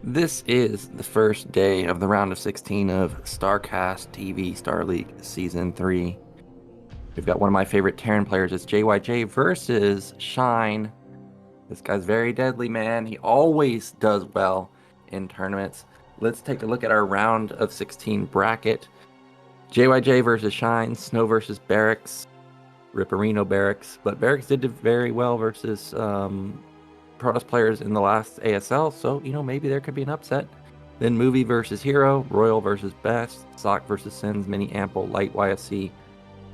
This is the first day of the round of 16 of StarCastTV Star League Season 3. We've got one of my favorite Terran players. It's JYJ versus Shine. This guy's very deadly, man. He always does well in tournaments. Let's take a look at our round of 16 bracket. JYJ versus Shine, Snow versus Barracks, Ripperino Barracks. But Barracks did very well versus Preuss players in the last ASL, so, maybe there could be an upset. Then Movie versus Hero, Royal versus Best, Sock versus Sins, Mini Ample, Light YSC,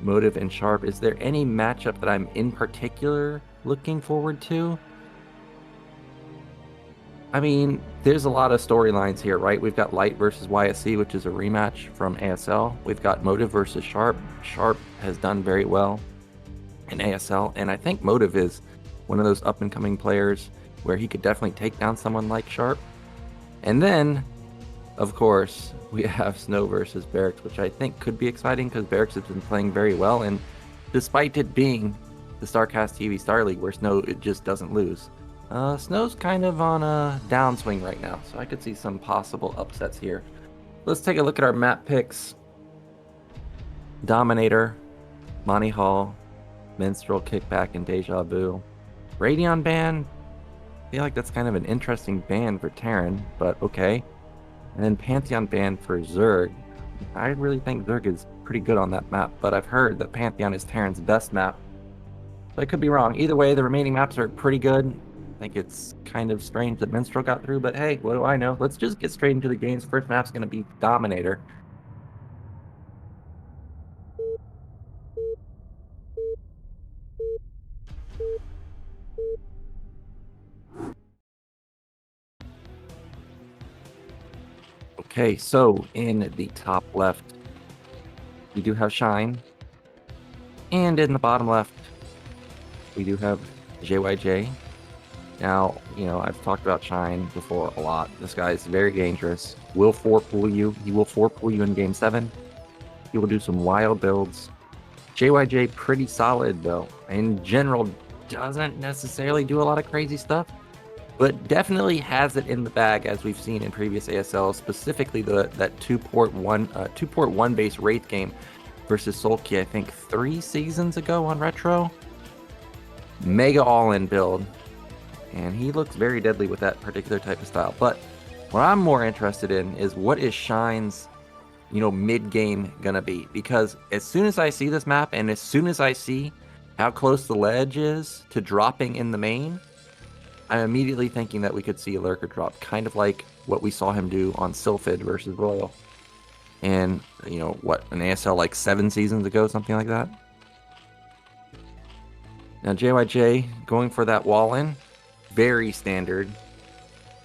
Motive, and Sharp. Is there any matchup that I'm in particular looking forward to? I mean, there's a lot of storylines here, right? We've got Light versus YSC, which is a rematch from ASL. We've got Motive versus Sharp. Sharp has done very well in ASL, and I think Motive is one of those up-and-coming players where he could definitely take down someone like Sharp. And then, of course, we have Snow versus Barracks, which I think could be exciting because Barracks has been playing very well, and despite it being the StarCastTV Star League where Snow it just doesn't lose, Snow's kind of on a downswing right now, so I could see some possible upsets here. Let's take a look at our map picks. Dominator, Monty Hall, Minstrel, Kickback, and Deja Vu. Radion ban, I feel like that's kind of an interesting ban for Terran, but okay. And then Pantheon ban for Zerg. I really think Zerg is pretty good on that map, but I've heard that Pantheon is Terran's best map. So I could be wrong. Either way, the remaining maps are pretty good. I think it's kind of strange that Minstrel got through, but hey, what do I know? Let's just get straight into the games. First map's going to be Dominator. Okay, so in the top left, we do have Shine. And in the bottom left, we do have JYJ. Now, I've talked about Shine before a lot. This guy is very dangerous. Will 4-pool you. He will 4-pool you in Game 7. He will do some wild builds. JYJ pretty solid, though. In general, doesn't necessarily do a lot of crazy stuff, but definitely has it in the bag, as we've seen in previous ASL, specifically that two-port one base Wraith game versus Sulky, I think 3 seasons ago on Retro. Mega all-in build, and he looks very deadly with that particular type of style. But what I'm more interested in is what is Shine's, mid-game gonna be, because as soon as I see this map and as soon as I see how close the ledge is to dropping in the main, I'm immediately thinking that we could see a lurker drop, kind of like what we saw him do on Sylphid versus Royal. And, an ASL like 7 seasons ago, something like that. Now, JYJ going for that wall in, very standard.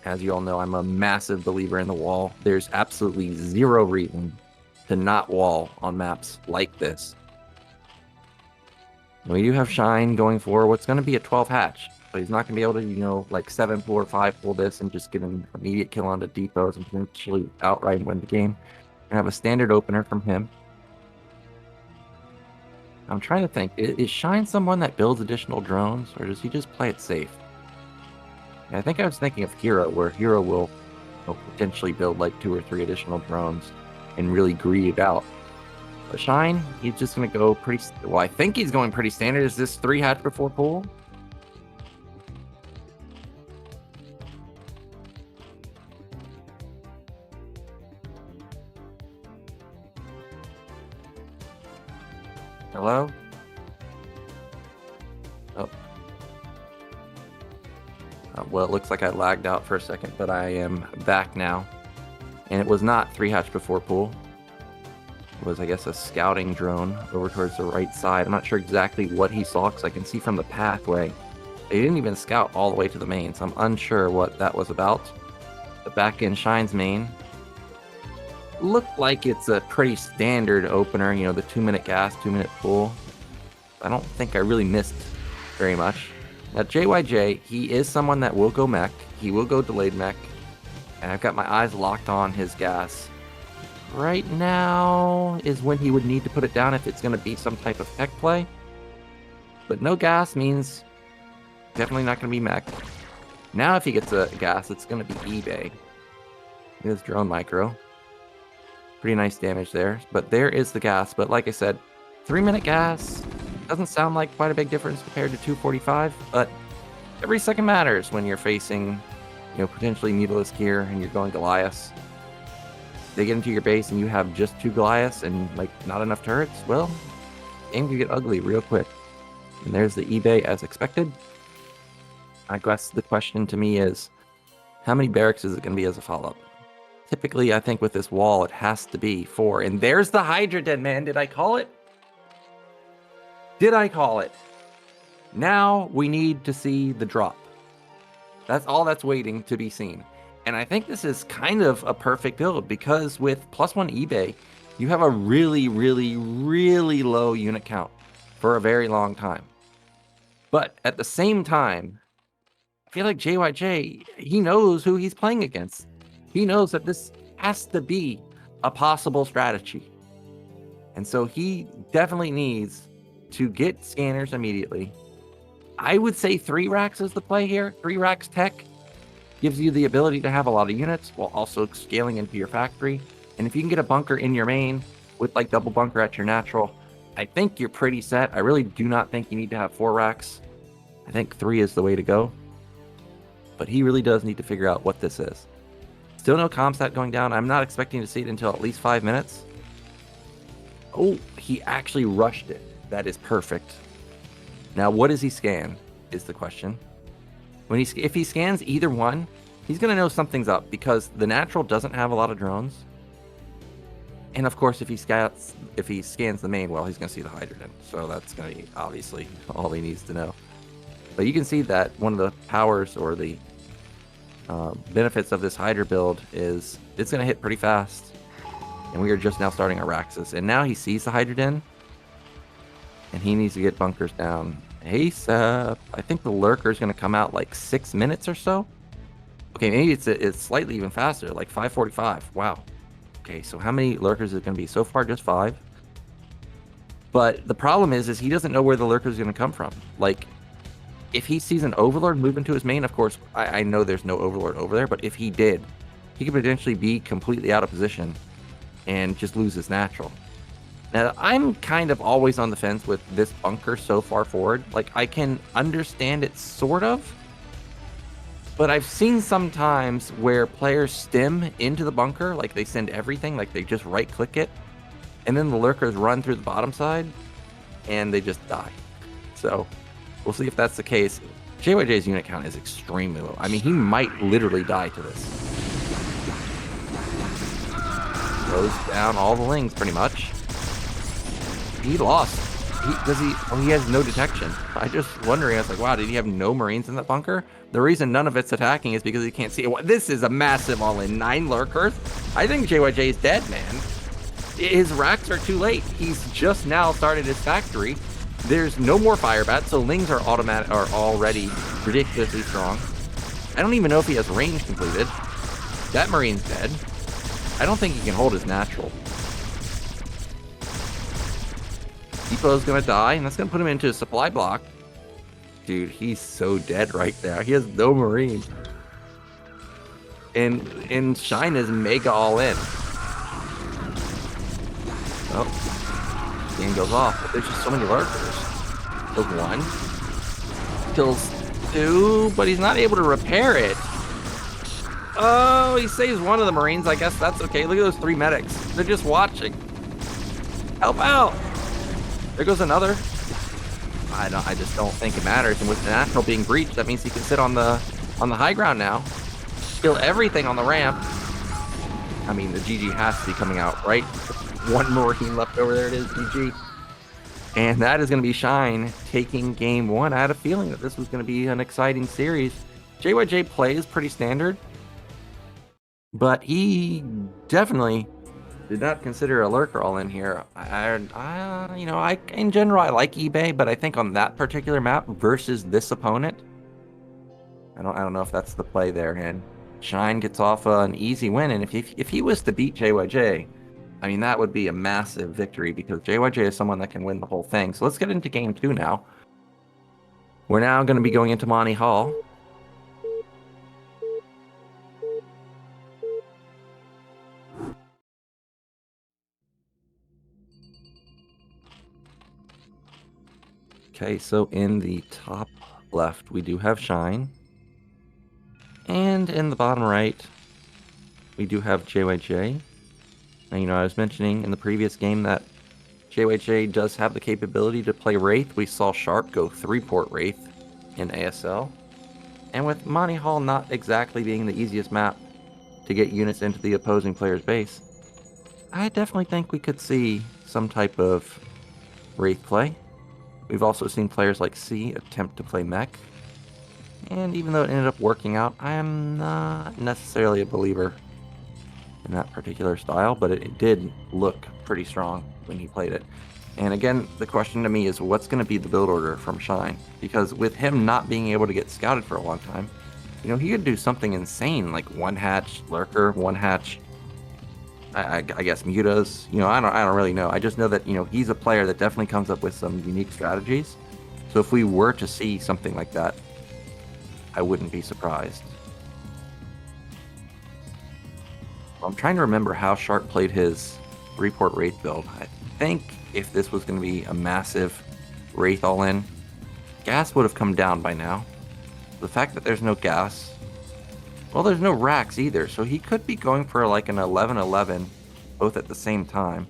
As you all know, I'm a massive believer in the wall. There's absolutely zero reason to not wall on maps like this. We do have Shine going for what's going to be a 12 hatch. So he's not going to be able to, like 7-pool or 5-pool this and just get an immediate kill onto depots and potentially outright win the game. We're going to have a standard opener from him. I'm trying to think, is Shine someone that builds additional drones, or does he just play it safe? Yeah, I think I was thinking of Hero, where Hero will potentially build like 2 or 3 additional drones and really greed it out. But Shine, he's just going to go pretty... Well, I think he's going pretty standard. Is this 3 hatch before pool? Hello? Oh. Well, it looks like I lagged out for a second, but I am back now. And it was not 3 hatch before pool. It was, I guess, a scouting drone over towards the right side. I'm not sure exactly what he saw, because I can see from the pathway. They didn't even scout all the way to the main, so I'm unsure what that was about. The back in Shine's main looked like it's a pretty standard opener, the 2-minute gas, 2-minute pool. I don't think I really missed very much. Now, JYJ, he is someone that will go mech. He will go delayed mech. And I've got my eyes locked on his gas. Right now is when he would need to put it down if it's going to be some type of tech play. But no gas means definitely not going to be mech. Now if he gets a gas, it's going to be eBay. It is drone micro. Pretty nice damage there. But there is the gas. But like I said, 3-minute gas doesn't sound like quite a big difference compared to 245. But every second matters when you're facing, potentially needleless gear and you're going Goliaths. They get into your base and you have just 2 Goliaths and not enough turrets. Well, game could get ugly real quick. And there's the eBay as expected. I guess the question to me is, how many barracks is it going to be as a follow-up? Typically, I think with this wall, it has to be 4. And there's the Hydra Den, man. Did I call it? Did I call it? Now we need to see the drop. That's all that's waiting to be seen. And I think this is kind of a perfect build because with +1 eBay, you have a really, really, really low unit count for a very long time. But at the same time, I feel like JYJ, he knows who he's playing against. He knows that this has to be a possible strategy. And so he definitely needs to get scanners immediately. I would say 3 racks is the play here. 3 racks tech gives you the ability to have a lot of units while also scaling into your factory. And if you can get a bunker in your main with double bunker at your natural, I think you're pretty set. I really do not think you need to have 4 racks. I think 3 is the way to go. But he really does need to figure out what this is. Still no comstat going down. I'm not expecting to see it until at least 5 minutes. Oh, he actually rushed it. That is perfect. Now, what does he scan is the question. If he scans either one, he's going to know something's up because the natural doesn't have a lot of drones. And of course, if he scans the main, well, he's going to see the hydrogen. So that's going to be obviously all he needs to know. But you can see that one of the powers or the benefits of this Hydra build is it's going to hit pretty fast. And we are just now starting our Raxus. And now he sees the Hydrogen. And he needs to get bunkers down ASAP. I think the Lurker is going to come out 6 minutes or so. Okay, maybe it's slightly even faster, 5:45. Wow. Okay, so how many Lurkers is it going to be? So far, just 5. But the problem is he doesn't know where the Lurker is going to come from. If he sees an Overlord move into his main, of course, I know there's no Overlord over there, but if he did, he could potentially be completely out of position and just lose his natural. Now, I'm kind of always on the fence with this bunker so far forward. I can understand it sort of, but I've seen sometimes where players stem into the bunker, they send everything, they just right-click it, and then the Lurkers run through the bottom side, and they just die. So we'll see if that's the case. JYJ's unit count is extremely low. I mean, he might literally die to this. Goes down all the lings, pretty much. He lost. He has no detection. I just wondering, I was wow, did he have no Marines in that bunker? The reason none of it's attacking is because he can't see it. This is a massive all-in. 9 Lurkers. I think JYJ is dead, man. His racks are too late. He's just now started his factory. There's no more fire bats, so lings are already ridiculously strong. I don't even know if he has range completed. That Marine's dead. I don't think he can hold his natural. Depot's gonna die, and that's gonna put him into a supply block. Dude, he's so dead right there. He has no Marine. And Shine is mega all in. Oh, game goes off. But there's just so many Lurkers. Kills 1. Kills 2, but he's not able to repair it. Oh, he saves one of the Marines. I guess that's okay. Look at those 3 medics. They're just watching. Help out. There goes another. I just don't think it matters. And with the natural being breached, that means he can sit on the high ground now. Kill everything on the ramp. I mean, the GG has to be coming out, right? 1 Marine left over. There it is, GG. And that is going to be Shine taking game 1. I had a feeling that this was going to be an exciting series. JYJ plays pretty standard, but he definitely did not consider a Lurker all in here. In general, I like eBay, but I think on that particular map versus this opponent, I don't know if that's the play there. And Shine gets off an easy win. And if he was to beat JYJ, I mean, that would be a massive victory because JYJ is someone that can win the whole thing. So let's get into game 2 now. We're now going to be going into Monty Hall. Okay, so in the top left, we do have Shine. And in the bottom right, we do have JYJ. Now, I was mentioning in the previous game that JYJ does have the capability to play Wraith. We saw Sharp go 3-port Wraith in ASL. And with Monty Hall not exactly being the easiest map to get units into the opposing player's base, I definitely think we could see some type of Wraith play. We've also seen players like C attempt to play Mech. And even though it ended up working out, I am not necessarily a believer in that particular style, but it did look pretty strong when he played it. And again, the question to me is what's going to be the build order from Shine? Because with him not being able to get scouted for a long time, he could do something insane like 1-hatch Lurker, 1-hatch, I guess mutas. I don't really know. I just know that he's a player that definitely comes up with some unique strategies. So if we were to see something like that, I wouldn't be surprised. I'm trying to remember how Sharp played his 3-port Wraith build. I think if this was going to be a massive Wraith all-in, gas would have come down by now. The fact that there's no gas, well, there's no racks either, so he could be going for like an 11-11 both at the same time.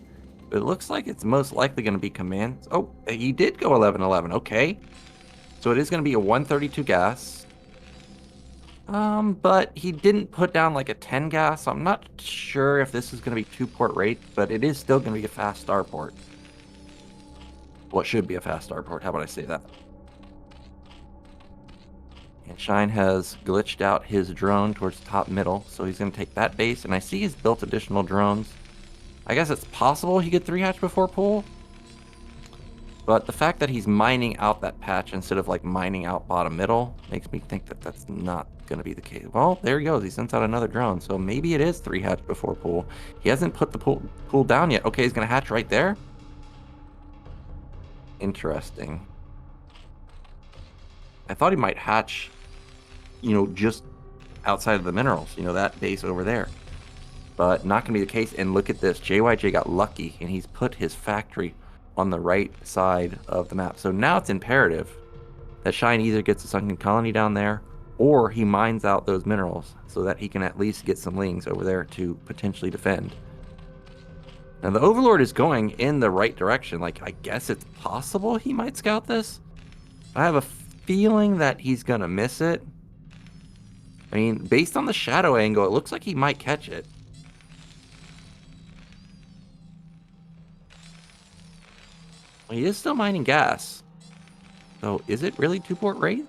But it looks like it's most likely going to be commands. Oh, he did go 11-11. Okay. So it is going to be a 132 gas. But he didn't put down like a 10 gas. So I'm not sure if this is going to be 2-port Wraith, but it is still going to be a fast starport. Well, it should be a fast starport. How about I say that? And Shine has glitched out his drone towards top middle, so he's going to take that base. And I see he's built additional drones. I guess it's possible he could 3-hatch before pool. But the fact that he's mining out that patch instead of like mining out bottom middle makes me think that that's not going to be the case. Well, there he goes. He sends out another drone. So maybe it is 3-hatch before pool. He hasn't put the pool down yet. Okay, he's going to hatch right there. Interesting. I thought he might hatch, just outside of the minerals, that base over there. But not going to be the case. And look at this. JYJ got lucky, and he's put his factory on the right side of the map. So now it's imperative that Shine either gets a sunken colony down there, or he mines out those minerals so that he can at least get some lings over there to potentially defend. Now the Overlord is going in the right direction. Like, I guess it's possible he might scout this. I have a feeling that he's going to miss it. I mean, based on the shadow angle, it looks like he might catch it. He is still mining gas. So is it really 2-port Wraith?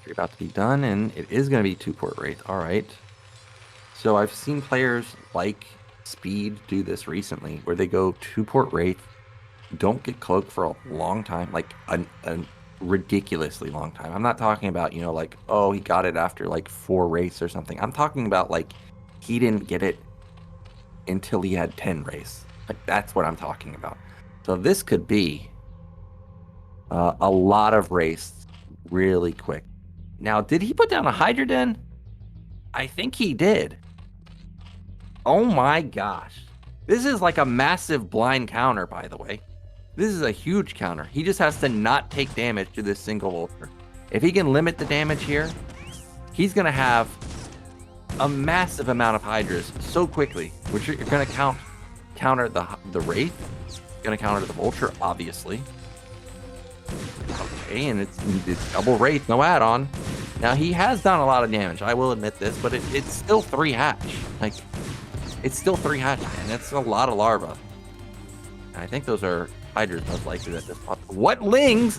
You're about to be done, and it is going to be 2-port Wraith. All right. So I've seen players like Speed do this recently, where they go 2-port Wraith, don't get cloaked for a long time, like a ridiculously long time. I'm not talking about, like, oh, he got it after like 4 Wraiths or something. I'm talking about like he didn't get it until he had 10 Wraiths. Like, that's what I'm talking about. So this could be a lot of Wraiths really quick. Now, did he put down a Hydra Den? I think he did. Oh my gosh. This is like a massive blind counter, by the way. This is a huge counter. He just has to not take damage to this single vulture. If he can limit the damage here, he's going to have a massive amount of Hydras so quickly, which you're going to counter the Wraith. Going to counter the Vulture, obviously. Okay, and it's double Wraith, no add-on. Now, he has done a lot of damage, I will admit this, but it's still 3-hatch. Like, it's still 3-hatch, man. It's a lot of larva. And I think those are Hydras most likely at this point. What lings?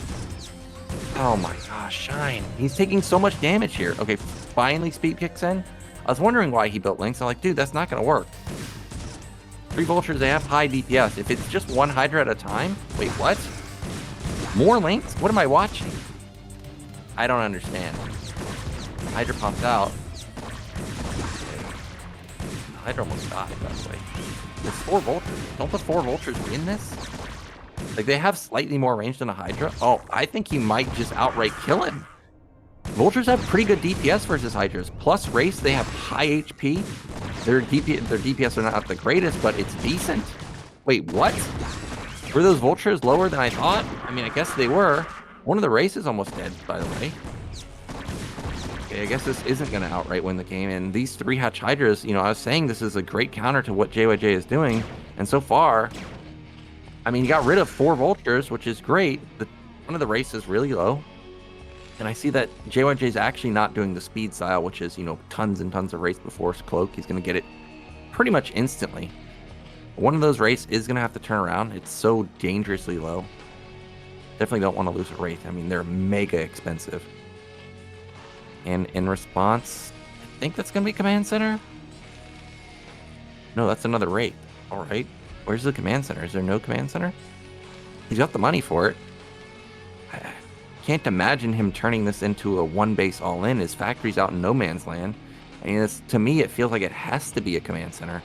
Oh my gosh, Shine. He's taking so much damage here. Okay, finally Speed kicks in. I was wondering why he built lings. I'm like, dude, that's not going to work. 3 Vultures, they have high DPS. If it's just 1 Hydra at a time? Wait, what? More links? What am I watching? I don't understand. Hydra pops out. Hydra almost died, by the way. There's 4 Vultures. Don't the 4 Vultures win this? Like, they have slightly more range than a Hydra. Oh, I think he might just outright kill him. Vultures have pretty good DPS versus Hydras. Plus Race, they have high HP. Their DPS are not the greatest, but it's decent. Wait, what? Were those Vultures lower than I thought? I mean, I guess they were. One of the Races almost dead, by the way. Okay, I guess this isn't going to outright win the game. And these 3-hatch Hydras, you know, I was saying this is a great counter to what JYJ is doing. And so far, I mean, he got rid of 4 Vultures, which is great. One of the Races is really low. And I see that JYJ is actually not doing the speed style, which is, you know, tons and tons of Race before Cloak. He's going to get it pretty much instantly. One of those Race is going to have to turn around. It's so dangerously low. Definitely don't want to lose a Wraith. I mean, they're mega expensive. And in response, I think that's going to be Command Center. No, that's another Wraith. All right. Where's the Command Center? Is there no Command Center? He's got the money for it. I can't imagine him turning this into a 1-base all-in. His factory's out in no man's land. I mean, to me, it feels like it has to be a Command Center.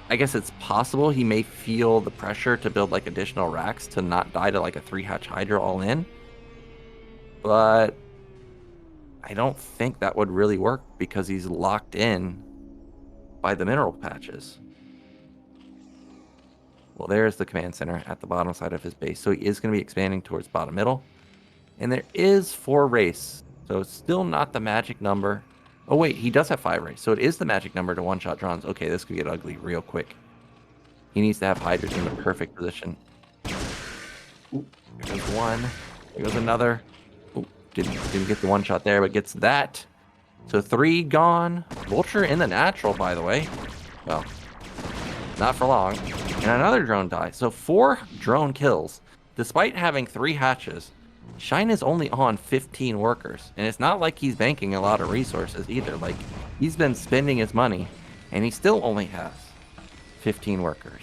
I guess it's possible he may feel the pressure to build like additional racks to not die to like a 3-hatch Hydra all in. But I don't think that would really work because he's locked in by the mineral patches. Well, there's the Command Center at the bottom side of his base. So he is going to be expanding towards bottom middle. And there is 4 Race. So it's still not the magic number. Oh, wait, he does have 5 Race. So it is the magic number to one-shot drones. Okay, this could get ugly real quick. He needs to have Hydras in the perfect position. Ooh, there goes one. There goes another. Ooh, didn't get the one-shot there, but gets that. So 3 gone. Vulture in the natural, by the way. Well, not for long. And another drone dies. So 4 drone kills. Despite having 3 hatches, Shine is only on 15 workers. And it's not like he's banking a lot of resources either. Like, he's been spending his money, and he still only has 15 workers.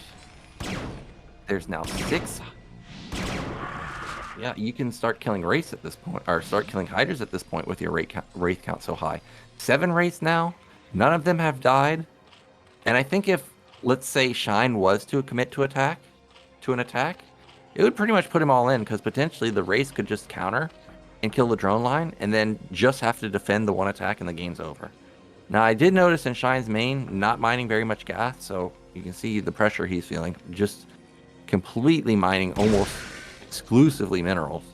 There's now 6. Yeah, you can start killing Wraiths at this point, or start killing Hydras at this point with your Wraith count so high. 7 Wraiths now. None of them have died. And I think if, let's say, Shine was to commit to an attack, it would pretty much put him all in, because potentially the Wraith could just counter and kill the drone line, and then just have to defend the one attack and the game's over. Now, I did notice in Shine's main, not mining very much gas, so you can see the pressure he's feeling. Just completely mining almost exclusively minerals.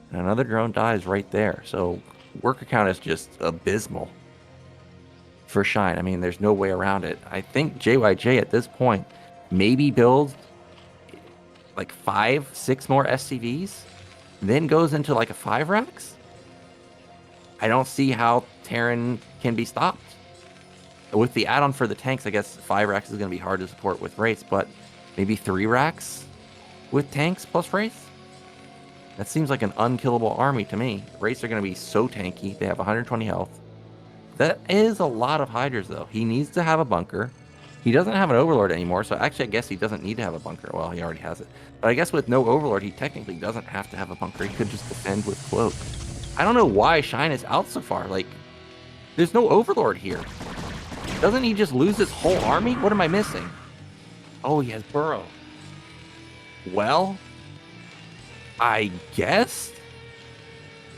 And another drone dies right there, so worker count is just abysmal for Shine. I mean, there's no way around it. I think JYJ at this point maybe builds like 5-6 more SCVs, then goes into like a 5 racks. I don't see how Terran can be stopped. With the add-on for the tanks, I guess 5 racks is going to be hard to support with Wraiths, but maybe 3 racks with tanks plus Wraiths? That seems like an unkillable army to me. Wraiths are going to be so tanky. They have 120 health. That is a lot of Hydras, though. He needs to have a bunker. He doesn't have an Overlord anymore, so actually I guess he doesn't need to have a bunker. Well, he already has it. But I guess with no Overlord, he technically doesn't have to have a bunker. He could just defend with Cloak. I don't know why Shine is out so far. Like, there's no Overlord here. Doesn't he just lose his whole army? What am I missing? Oh, he has Burrow. Well, I guess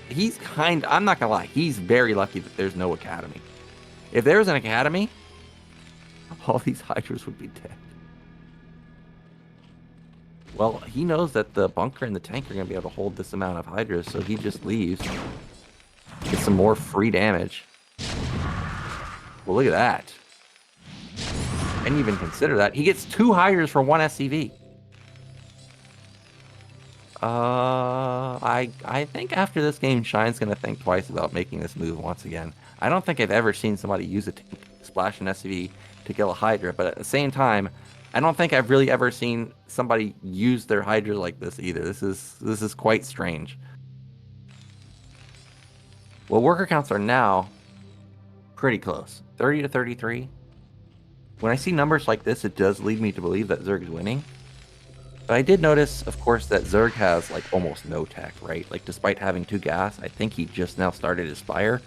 he's I'm not gonna lie, he's very lucky that there's no academy. If there was an academy, all these Hydras would be dead. Well, he knows that the bunker and the tank are going to be able to hold this amount of Hydras, so he just leaves. Get some more free damage. Well, look at that. I didn't even consider that. He gets 2 Hydras for 1 SCV. I think after this game, Shine's going to think twice about making this move once again. I don't think I've ever seen somebody use a tank, splash an SCV to kill a Hydra, but at the same time, I don't think I've really ever seen somebody use their Hydra like this either. This is quite strange. Well, worker counts are now pretty close. 30 to 33. When I see numbers like this, it does lead me to believe that Zerg's winning. But I did notice, of course, that Zerg has like almost no tech, right? Like, despite having 2 gas, I think he just now started his fire.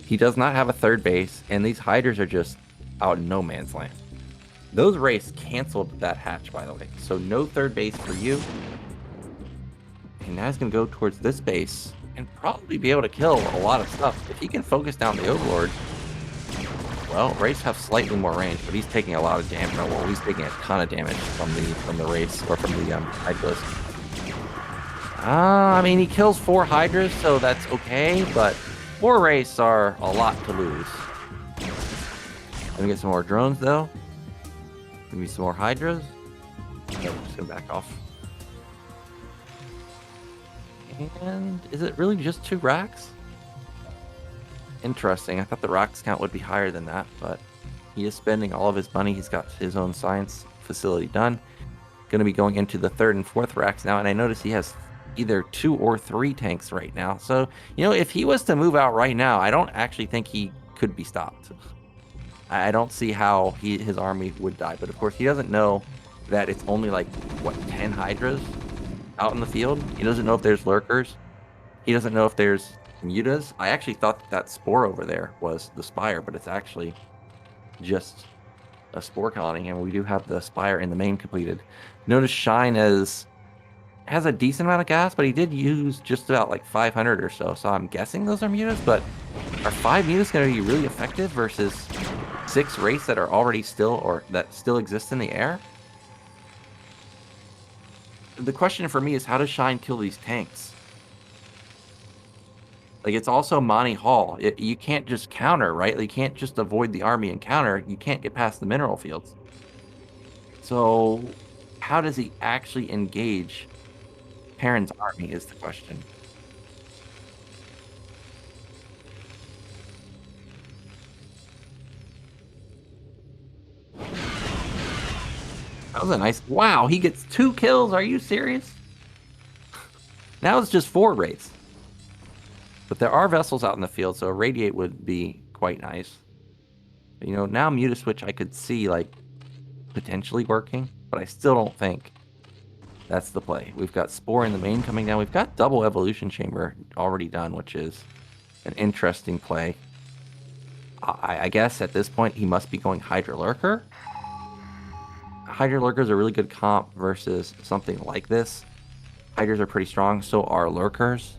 He does not have a 3rd base, and these Hydras are just out in no man's land. Those Wraiths canceled that hatch, by the way. So no 3rd base for you. And now he's going to go towards this base and probably be able to kill a lot of stuff. If he can focus down the Overlord, well, Wraiths have slightly more range, but he's taking a lot of damage. Well, he's taking a ton of damage from the Wraiths, or from the Hydras. I mean, he kills 4 Hydras, so that's okay, but 4 Wraiths are a lot to lose. Let me get some more drones, though. Give me some more Hydras. No, I'm just gonna back off. And is it really just 2 racks? Interesting. I thought the racks count would be higher than that, but he is spending all of his money. He's got his own science facility done. Going to be going into the 3rd and 4th racks now, and I notice he has either 2 or 3 tanks right now. So, you know, if he was to move out right now, I don't actually think he could be stopped. I don't see how his army would die, but of course he doesn't know that it's only like, what, 10 Hydras out in the field? He doesn't know if there's lurkers. He doesn't know if there's mutas. I actually thought that spore over there was the spire, but it's actually just a spore colony, and we do have the spire in the main completed. Notice Shine has a decent amount of gas, but he did use just about like 500 or so, so I'm guessing those are mutas, but are 5 mutas going to be really effective versus 6 Wraiths that are already that still exist in the air? The question for me is, how does Shine kill these tanks? Like, it's also Monty Hall. You can't just counter, right? You can't just avoid the army and counter. You can't get past the mineral fields. So, how does he actually engage Perrin's army is the question. That was a nice... Wow, he gets 2 kills. Are you serious? Now it's just 4 Wraiths. But there are vessels out in the field, so a Radiate would be quite nice. But, you know, now Muta Switch I could see, like, potentially working, but I still don't think that's the play. We've got Spore in the main coming down. We've got double Evolution Chamber already done, which is an interesting play. I guess at this point he must be going Hydra Lurker. Hydra Lurkers are really good comp versus something like this. Hydras are pretty strong, so are Lurkers.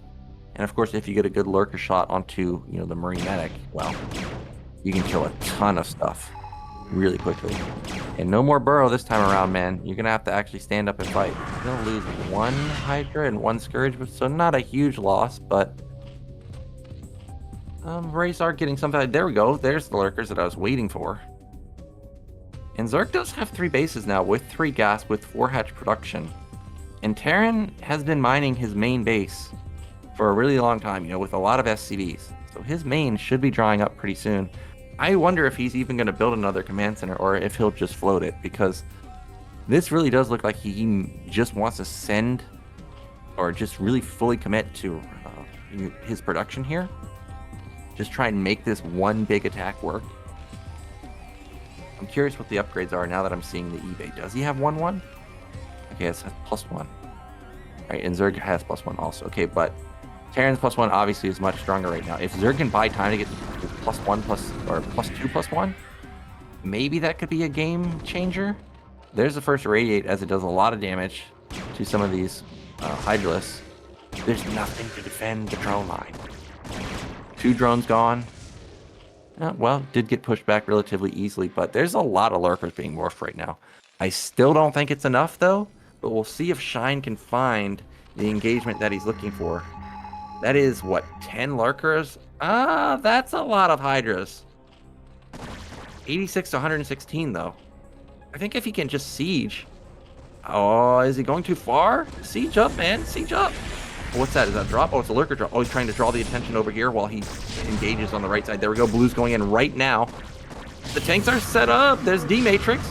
And of course, if you get a good Lurker shot onto, you know, the Marine Medic, well, you can kill a ton of stuff really quickly. And no more Burrow this time around, man. You're gonna have to actually stand up and fight. You're gonna lose 1 Hydra and 1 Scourge, so not a huge loss, but Wraiths are getting something. There we go. There's the Lurkers that I was waiting for. And Zerg does have 3 bases now with 3 gas with 4 hatch production. And Terran has been mining his main base for a really long time, you know, with a lot of SCVs. So his main should be drying up pretty soon. I wonder if he's even going to build another command center or if he'll just float it, because this really does look like he just wants to send or just really fully commit to his production here. Just try and make this one big attack work. I'm curious what the upgrades are now that I'm seeing the eBay. Does he have 1/1? Okay, it's +1. All right, and Zerg has +1 also. Okay, but Terran's +1 obviously is much stronger right now. If Zerg can buy time to get to +1 or +2/+1, maybe that could be a game changer. There's the first Radiate, as it does a lot of damage to some of these Hydralisks. There's nothing to defend the drone line. 2 drones gone. Well, did get pushed back relatively easily, but there's a lot of Lurkers being morphed right now. I still don't think it's enough, though, but we'll see if Shine can find the engagement that he's looking for. That is, what, 10 Lurkers? That's a lot of Hydras. 86 to 116, though. I think if he can just siege... Oh, is he going too far? Siege up, man. Siege up. What's that? Is that a drop? Oh, it's a Lurker drop. Oh, he's trying to draw the attention over here while he engages on the right side. There we go. Blue's going in right now. The tanks are set up. There's D-Matrix.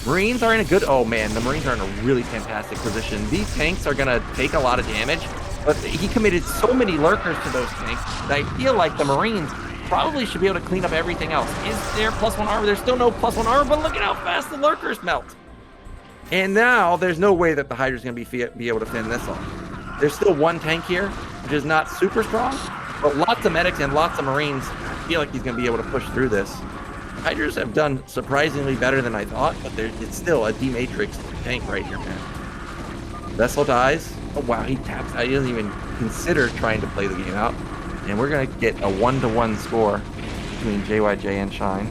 Marines are in a good... Oh, man. The Marines are in a really fantastic position. These tanks are going to take a lot of damage, but he committed so many Lurkers to those tanks that I feel like the Marines probably should be able to clean up everything else. Is there +1 armor? There's still no +1 armor, but look at how fast the Lurkers melt. And now there's no way that the Hydra's going to be able to fend this off. There's still 1 tank here, which is not super strong, but lots of medics and lots of Marines. I feel like he's going to be able to push through this. Hydras have done surprisingly better than I thought, but it's still a D-Matrix tank right here, man. Vessel dies. Oh, wow, he taps out. He doesn't even consider trying to play the game out. And we're going to get a 1-to-1 score between JYJ and Shine.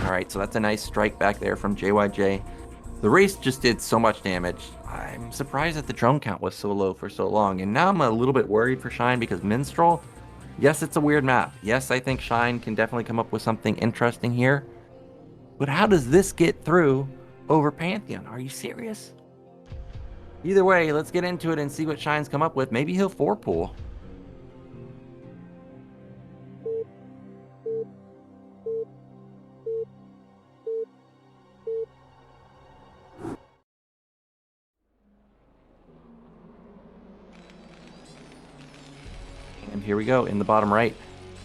All right, so that's a nice strike back there from JYJ. The race just did so much damage. I'm surprised that the drone count was so low for so long. And now I'm a little bit worried for Shine because Minstrel, yes, it's a weird map. Yes, I think Shine can definitely come up with something interesting here. But how does this get through over Pantheon? Are you serious? Either way, let's get into it and see what Shine's come up with. Maybe he'll 4-pool. And here we go. In the bottom right,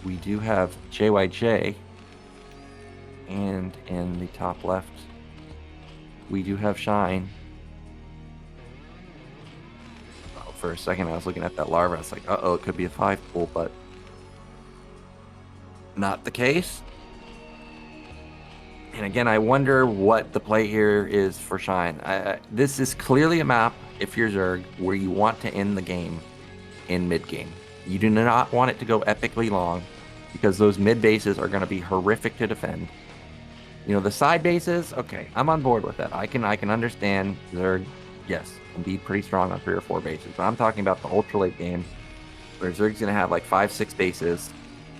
we do have JYJ. And in the top left, we do have Shine. Oh, for a second, I was looking at that larva. I was like, uh-oh, it could be a 5-pool, but not the case. And again, I wonder what the play here is for Shine. This is clearly a map, if you're Zerg, where you want to end the game in mid-game. You do not want it to go epically long because those mid bases are going to be horrific to defend. You know, the side bases, okay, I'm on board with that. I can understand Zerg, yes, can be pretty strong on 3 or 4 bases. But I'm talking about the ultra late game where Zerg's going to have like 5, 6 bases.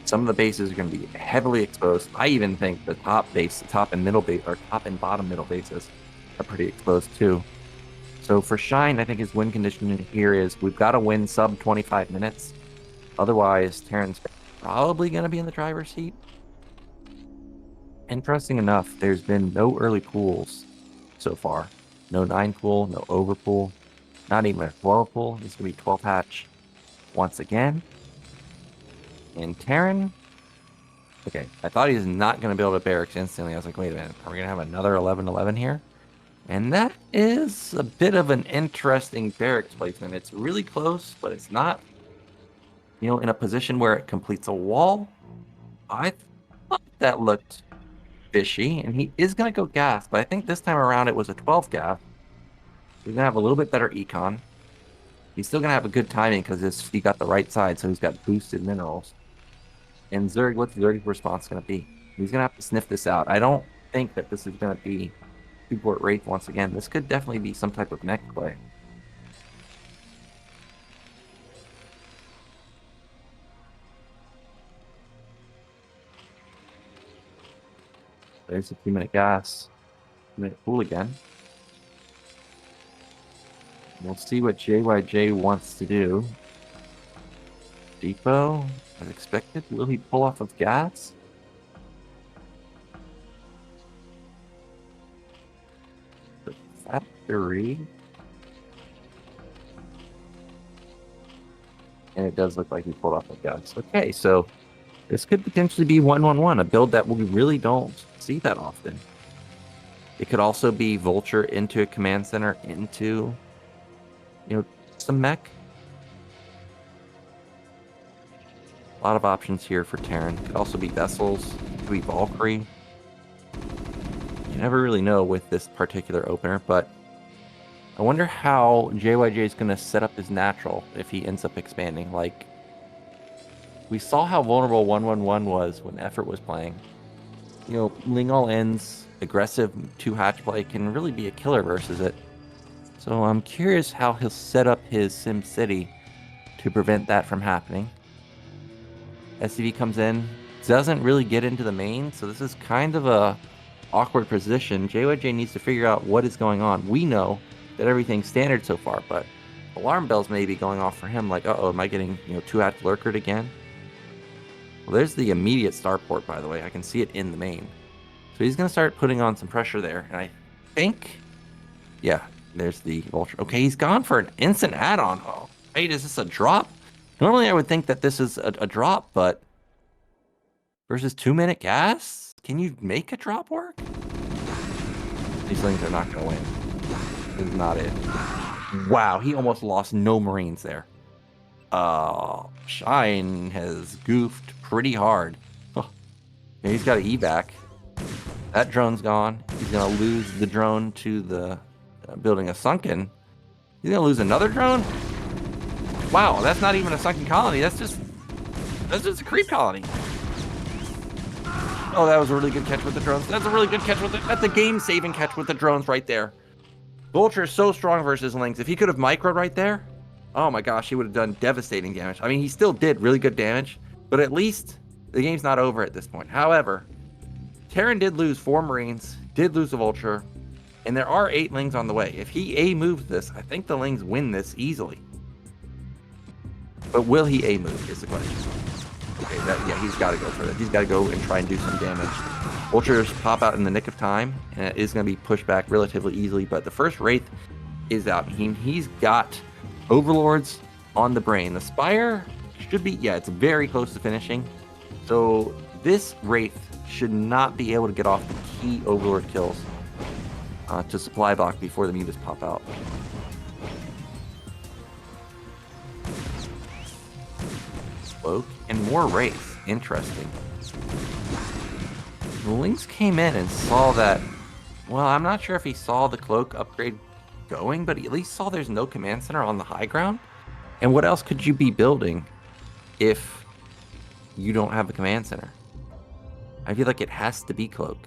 Some of the bases are going to be heavily exposed. I even think the top and middle base, or top and bottom middle bases are pretty exposed too. So for Shine, I think his win condition here is we've got to win sub 25 minutes. Otherwise, Terran's probably going to be in the driver's seat. Interesting enough, there's been no early pools so far. No 9 pool, no over pool, not even a 12 pool. This is going to be 12 hatch once again. And Terran, okay, I thought he was not going to be able to barracks instantly. I was like, wait a minute, are we going to have another 11-11 here? And that is a bit of an interesting barracks placement. It's really close, but it's not, you know, in a position where it completes a wall. I thought that looked fishy, and he is going to go gas, but I think this time around it was a 12 gas. He's going to have a little bit better econ. He's still going to have a good timing because he got the right side, so he's got boosted minerals. And Zerg, what's Zerg's response going to be? He's going to have to sniff this out. I don't think that this is going to be two-port Wraith once again. This could definitely be some type of neck play. There's a 2-minute gas. 2-minute pool again. We'll see what JYJ wants to do. Depot, as expected. Will he pull off of gas? The factory. And it does look like he pulled off of gas. Okay, so this could potentially be 1-1-1, a build that we really don't see that often. It could also be Vulture into a command center, into, you know, some mech. A lot of options here for Terran. Could also be Vessels, could be Valkyrie. You never really know with this particular opener, but I wonder how JYJ is going to set up his natural if he ends up expanding. Like, we saw how vulnerable 1-1-1 was when Effort was playing. You know, Ling all ends, aggressive 2-hatch play can really be a killer versus it. So I'm curious how he'll set up his Sim City to prevent that from happening. SCV comes in, doesn't really get into the main, so this is kind of a awkward position. JYJ needs to figure out what is going on. We know that everything's standard so far, but alarm bells may be going off for him, like, uh-oh, am I getting, you know, 2-hatch lurkered again? Well, there's the immediate starport, by the way. I can see it in the main. So he's going to start putting on some pressure there. And I think, yeah, there's the Vulture. Okay, he's gone for an instant add-on. Oh, wait, is this a drop? Normally I would think that this is a drop, but versus 2-minute gas? Can you make a drop work? These things are not going to win. This is not it. Wow, he almost lost no Marines there. Shine has goofed pretty hard. Oh, yeah, he's got an evac. That drone's gone. He's going to lose the drone to the building a sunken. He's gonna lose another drone? Wow, that's not even a sunken colony. That's just a creep colony. Oh, that was a really good catch with the drones. That's a really good catch with it. That's a game-saving catch with the drones right there. Vulture is so strong versus Lynx. If he could have microed right there, oh my gosh, he would have done devastating damage. I mean, he still did really good damage, but at least the game's not over at this point. However, Terran did lose 4 Marines, did lose a Vulture, and there are 8 Lings on the way. If he A-moves this, I think the Lings win this easily. But will he A-move is the question. Okay, yeah, he's got to go for that. He's got to go and try and do some damage. Vultures pop out in the nick of time, and it is going to be pushed back relatively easily, but the first Wraith is out. He's got Overlords on the brain. The Spire should be, yeah, it's very close to finishing. So this Wraith should not be able to get off the key Overlord kills to supply block before the mutas pop out. Cloak and more Wraith. Interesting. The Lynx came in and saw that, well, I'm not sure if he saw the Cloak upgrade going, but he at least saw there's no command center on the high ground. And what else could you be building if you don't have a command center? I feel like it has to be Cloak.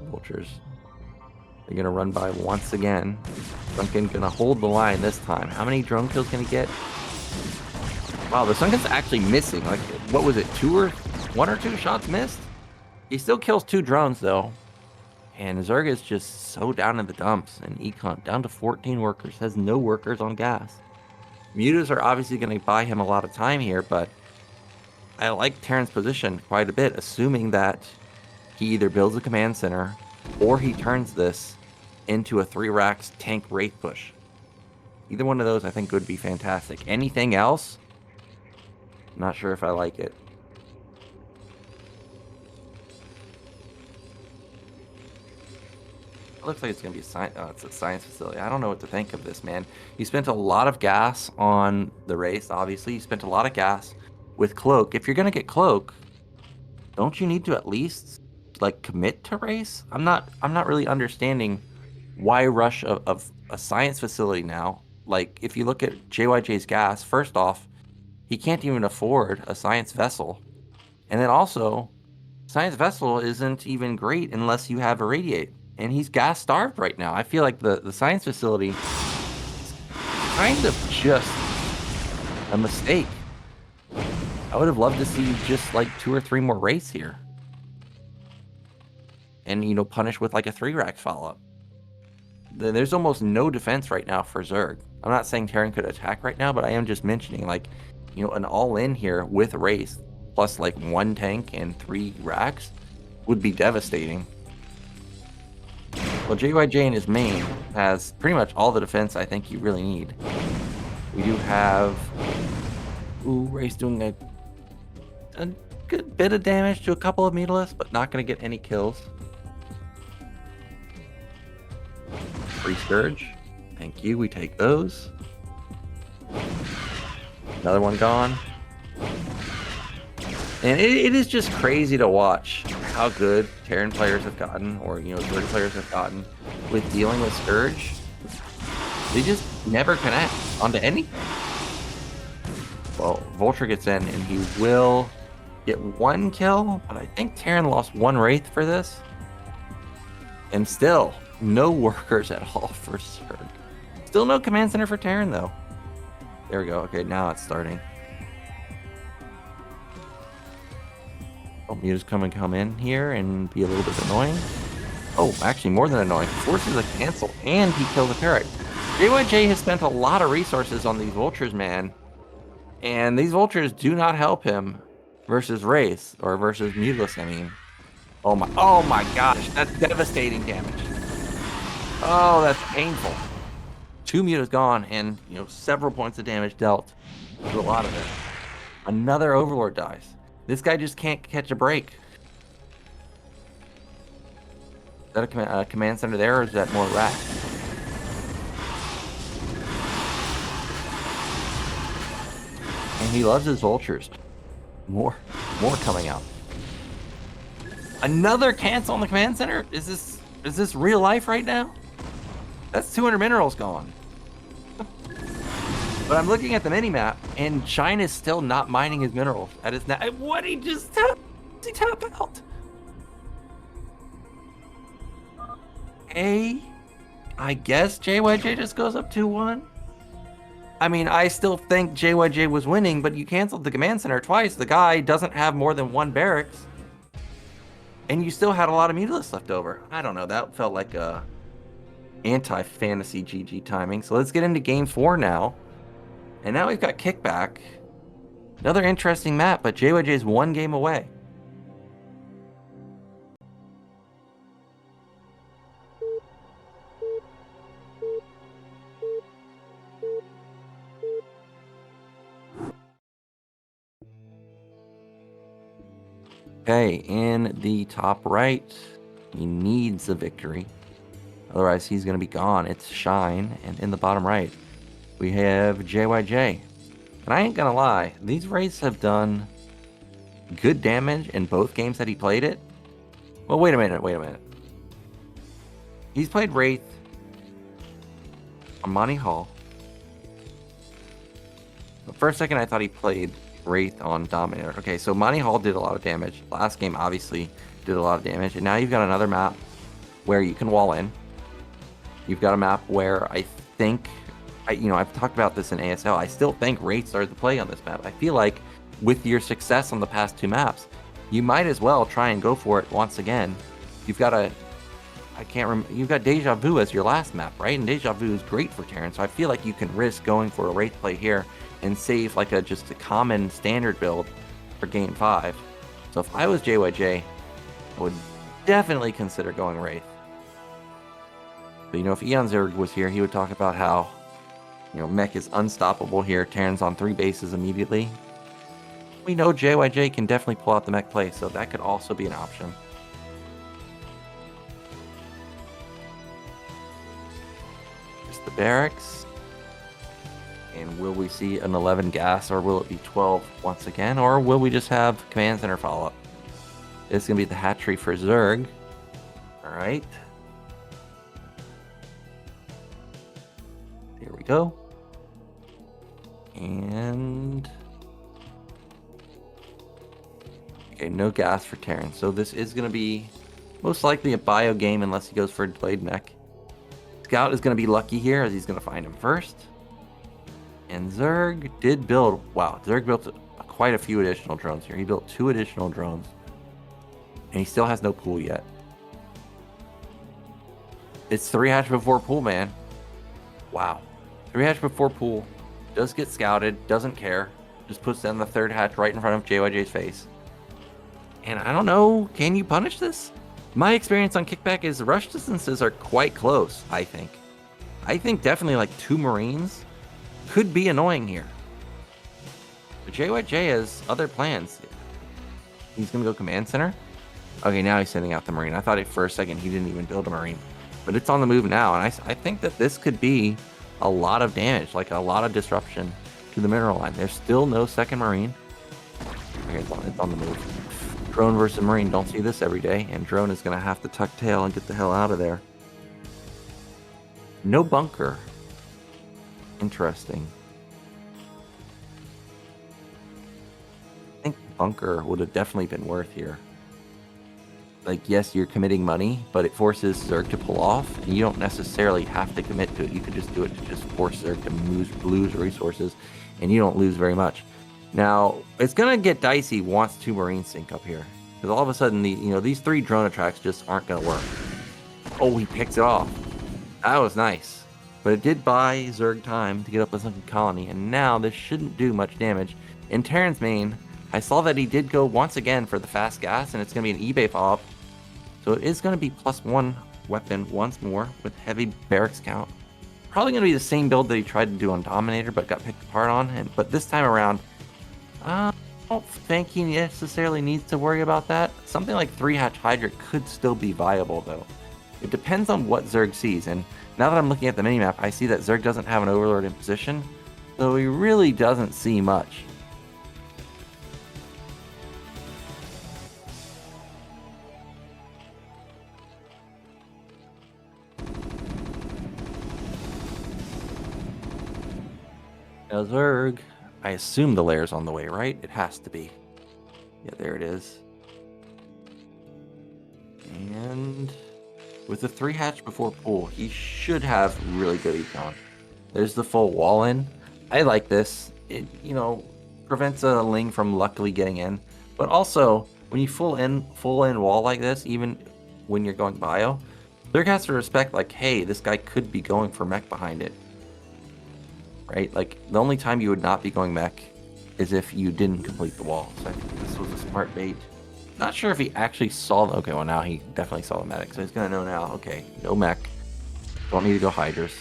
Vultures. They're going to run by once again. Sunken going to hold the line this time. How many drone kills can he get? Wow, the Sunken's actually missing. Like, what was it? 1 or 2 shots missed? He still kills 2 drones, though. And Zerg is just so down in the dumps. And Econ down to 14 workers. Has no workers on gas. Mutas are obviously going to buy him a lot of time here, but I like Terran's position quite a bit, assuming that he either builds a command center or he turns this into a 3 racks tank Wraith push. Either one of those I think would be fantastic. Anything else? I'm not sure if I like it. It looks like it's going to be it's a science facility. I don't know what to think of this, man. You spent a lot of gas on the race, obviously. You spent a lot of gas with Cloak. If you're going to get Cloak, don't you need to at least like commit to race? I'm not really understanding why rush of a science facility now. Like, if you look at JYJ's gas, first off, he can't even afford a science vessel. And then also, science vessel isn't even great unless you have irradiate. And he's gas starved right now. I feel like the science facility is kind of just a mistake. I would have loved to see just like 2 or 3 more wraiths here. And, you know, punish with like a 3 rack follow-up. There's almost no defense right now for Zerg. I'm not saying Terran could attack right now, but I am just mentioning, like, you know, an all-in here with Wraith plus like 1 tank and 3 racks would be devastating. Well, JYJ in his main has pretty much all the defense I think you really need. We do have... Ooh, Wraith's doing a good bit of damage to a couple of Mutalists, but not going to get any kills. Free Scourge. Thank you, we take those. Another one gone. And it is just crazy to watch how good Terran players have gotten, or, you know, Zerg players have gotten with dealing with Scourge. They just never connect onto anything. Well, Vulture gets in, and he will get 1 kill, but I think Terran lost 1 Wraith for this. And still, no workers at all for Zerg. Still no command center for Terran, though. There we go. Okay, now it's starting. Oh, Muta's come in here and be a little bit annoying. Oh, actually more than annoying. Forces a cancel, and he kills a parrot. JYJ has spent a lot of resources on these Vultures, man. And these Vultures do not help him versus Wraith, or versus Mutalist, I mean. Oh my gosh, that's devastating damage. Oh, that's painful. 2 Mutas gone, and, you know, several points of damage dealt to a lot of it. Another Overlord dies. This guy just can't catch a break. Is that a command center there, or is that more rack? And he loves his Vultures. More coming out. Another cancel on the command center? Is this real life right now? That's 200 minerals gone. But I'm looking at the mini-map, and Shine is still not mining his minerals. That is not... What? He just tap out. Okay. I guess JYJ just goes up 2-1. I mean, I still think JYJ was winning, but you canceled the command center twice. The guy doesn't have more than 1 barracks. And you still had a lot of mutalists left over. I don't know. That felt like a anti-fantasy GG timing. So let's get into game 4 now. And now we've got Kickback. Another interesting map, but JYJ is 1 game away. Okay, in the top right, he needs a victory. Otherwise, he's going to be gone. It's Shine. And in the bottom right, we have JYJ. And I ain't going to lie, these Wraiths have done good damage in both games that he played it. Well, wait a minute. He's played Wraith on Monty Hall. But for a second, I thought he played Wraith on Dominator. Okay, so Monty Hall did a lot of damage. Last game, obviously, did a lot of damage. And now you've got another map where you can wall in. You've got a map where I think... I've talked about this in ASL. I still think Wraith started to play on this map. I feel like with your success on the past 2 maps, you might as well try and go for it once again. You've got you've got Deja Vu as your last map, right? And Deja Vu is great for Terran, so I feel like you can risk going for a Wraith play here and save like just a common standard build for game 5. So if I was JYJ, I would definitely consider going Wraith. But if Eon Zerg was here, he would talk about how mech is unstoppable here. Terran's on 3 bases immediately. We know JYJ can definitely pull out the mech play, so that could also be an option. Just the barracks. And will we see an 11 gas, or will it be 12 once again? Or will we just have command center follow-up? It's going to be the hatchery for Zerg. Alright. Here we go. And... okay, no gas for Terran. So this is going to be most likely a bio game unless he goes for a delayed mech. Scout is going to be lucky here as he's going to find him first. And Zerg did build... wow, Zerg built quite a few additional drones here. He built 2 additional drones. And he still has no pool yet. It's 3 hatch before pool, man. Wow. 3 hatch before pool. Does get scouted. Doesn't care. Just puts down the 3rd hatch right in front of JYJ's face. And I don't know. Can you punish this? My experience on Kickback is rush distances are quite close, I think. I think definitely like 2 Marines could be annoying here. But JYJ has other plans. He's going to go command center. Okay, now he's sending out the Marine. I thought for a second he didn't even build a Marine. But it's on the move now. And I think that this could be a lot of damage, like a lot of disruption to the mineral line. There's still no 2nd Marine. Okay, it's on the move. Drone versus Marine. Don't see this every day. And Drone is going to have to tuck tail and get the hell out of there. No bunker. Interesting. I think bunker would have definitely been worth here. Like, yes, you're committing money, but it forces Zerg to pull off, and you don't necessarily have to commit to it. You could just do it to just force Zerg to lose resources, and you don't lose very much. Now, it's going to get dicey once 2 Marines sync up here, because all of a sudden, these 3 drone attracts just aren't going to work. Oh, he picks it off. That was nice. But it did buy Zerg time to get up a sunken colony, and now this shouldn't do much damage. In Terran's main, I saw that he did go once again for the fast gas, and it's going to be an eBay follow-up. So it is going to be +1 weapon once more with heavy barracks count. Probably going to be the same build that he tried to do on Dominator, but got picked apart on. But this time around, I don't think he necessarily needs to worry about that. Something like 3 hatch Hydra could still be viable, though. It depends on what Zerg sees, and now that I'm looking at the minimap, I see that Zerg doesn't have an Overlord in position, so he really doesn't see much. Zerg. I assume the lair's on the way, right? It has to be. Yeah, there it is. And with the 3 hatch before pool, he should have really good econ. There's the full wall in. I like this. It, you know, prevents a Ling from luckily getting in. But also, when you full in wall like this, even when you're going bio, Zerg has to respect, like, hey, this guy could be going for mech behind it. Right? Like, the only time you would not be going mech is if you didn't complete the wall. So I think this was a smart bait. Not sure if he actually saw the... Okay, well, now he definitely saw the medic. So he's going to know now, okay, no mech. Don't need to go Hydras.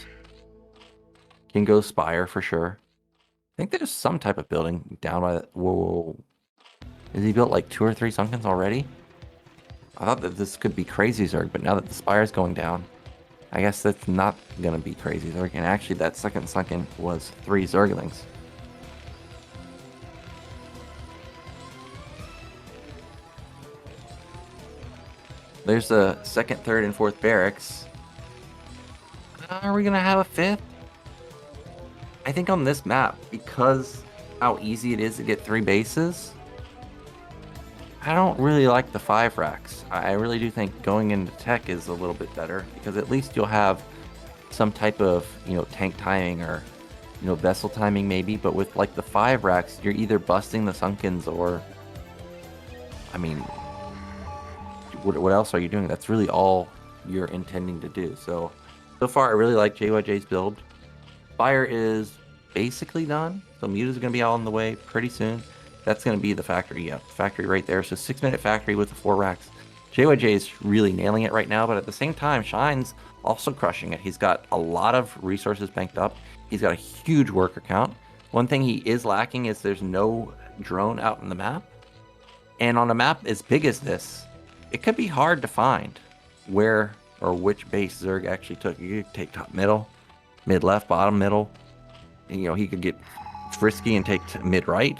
Can go Spire for sure. I think there's some type of building down by the... Whoa. Is he built like 2 or 3 Sunkens already? I thought that this could be crazy Zerg, but now that the Spire's going down, I guess that's not going to be crazy Zerg. And actually, that second Sunken was 3 Zerglings. There's the 2nd, 3rd, and 4th barracks. Are we going to have a 5th? I think on this map, because how easy it is to get 3 bases, I don't really like the 5 racks. I really do think going into tech is a little bit better, because at least you'll have some type of, you know, tank timing or, you know, vessel timing maybe. But with like the 5 racks, you're either busting the Sunkens or, I mean, what else are you doing? That's really all you're intending to do. So far I really like JYJ's build. Fire is basically done, so Meadow is going to be out on the way pretty soon. That's going to be the factory. Yeah, factory right there. So 6-minute factory with the 4 racks. JYJ is really nailing it right now, but at the same time, Shine's also crushing it. He's got a lot of resources banked up. He's got a huge worker count. One thing he is lacking is there's no drone out in the map. And on a map as big as this, it could be hard to find where or which base Zerg actually took. You could take top middle, mid left, bottom middle. And, you know, he could get frisky and take mid right.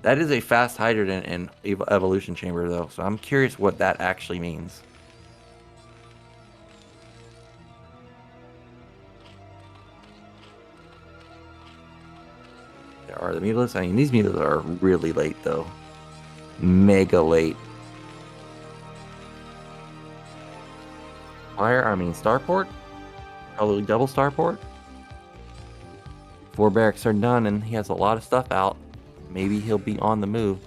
That is a fast hydrant and evolution chamber, though, so I'm curious what that actually means. There are the mutas. I mean, these mutas are really late, though. Mega late. Starport? Probably double starport. 4 barracks are done, and he has a lot of stuff out. Maybe he'll be on the move.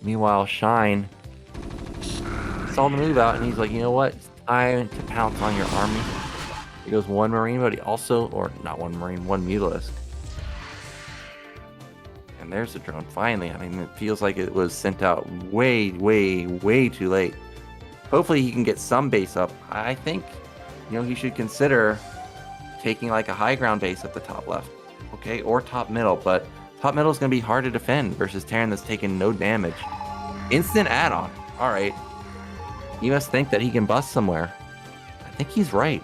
Meanwhile, Shine saw the move out, and he's like, you know what? It's time to pounce on your army. He goes 1 Marine, but he also, or not 1 Marine, 1 Mutalisk. And there's the drone, finally. I mean, it feels like it was sent out way, way, way too late. Hopefully he can get some base up. I think, you know, he should consider taking like a high ground base at the top left, okay, or top middle, but top middle is going to be hard to defend versus Terran that's taking no damage. Instant add-on. All right. You must think that he can bust somewhere. I think he's right.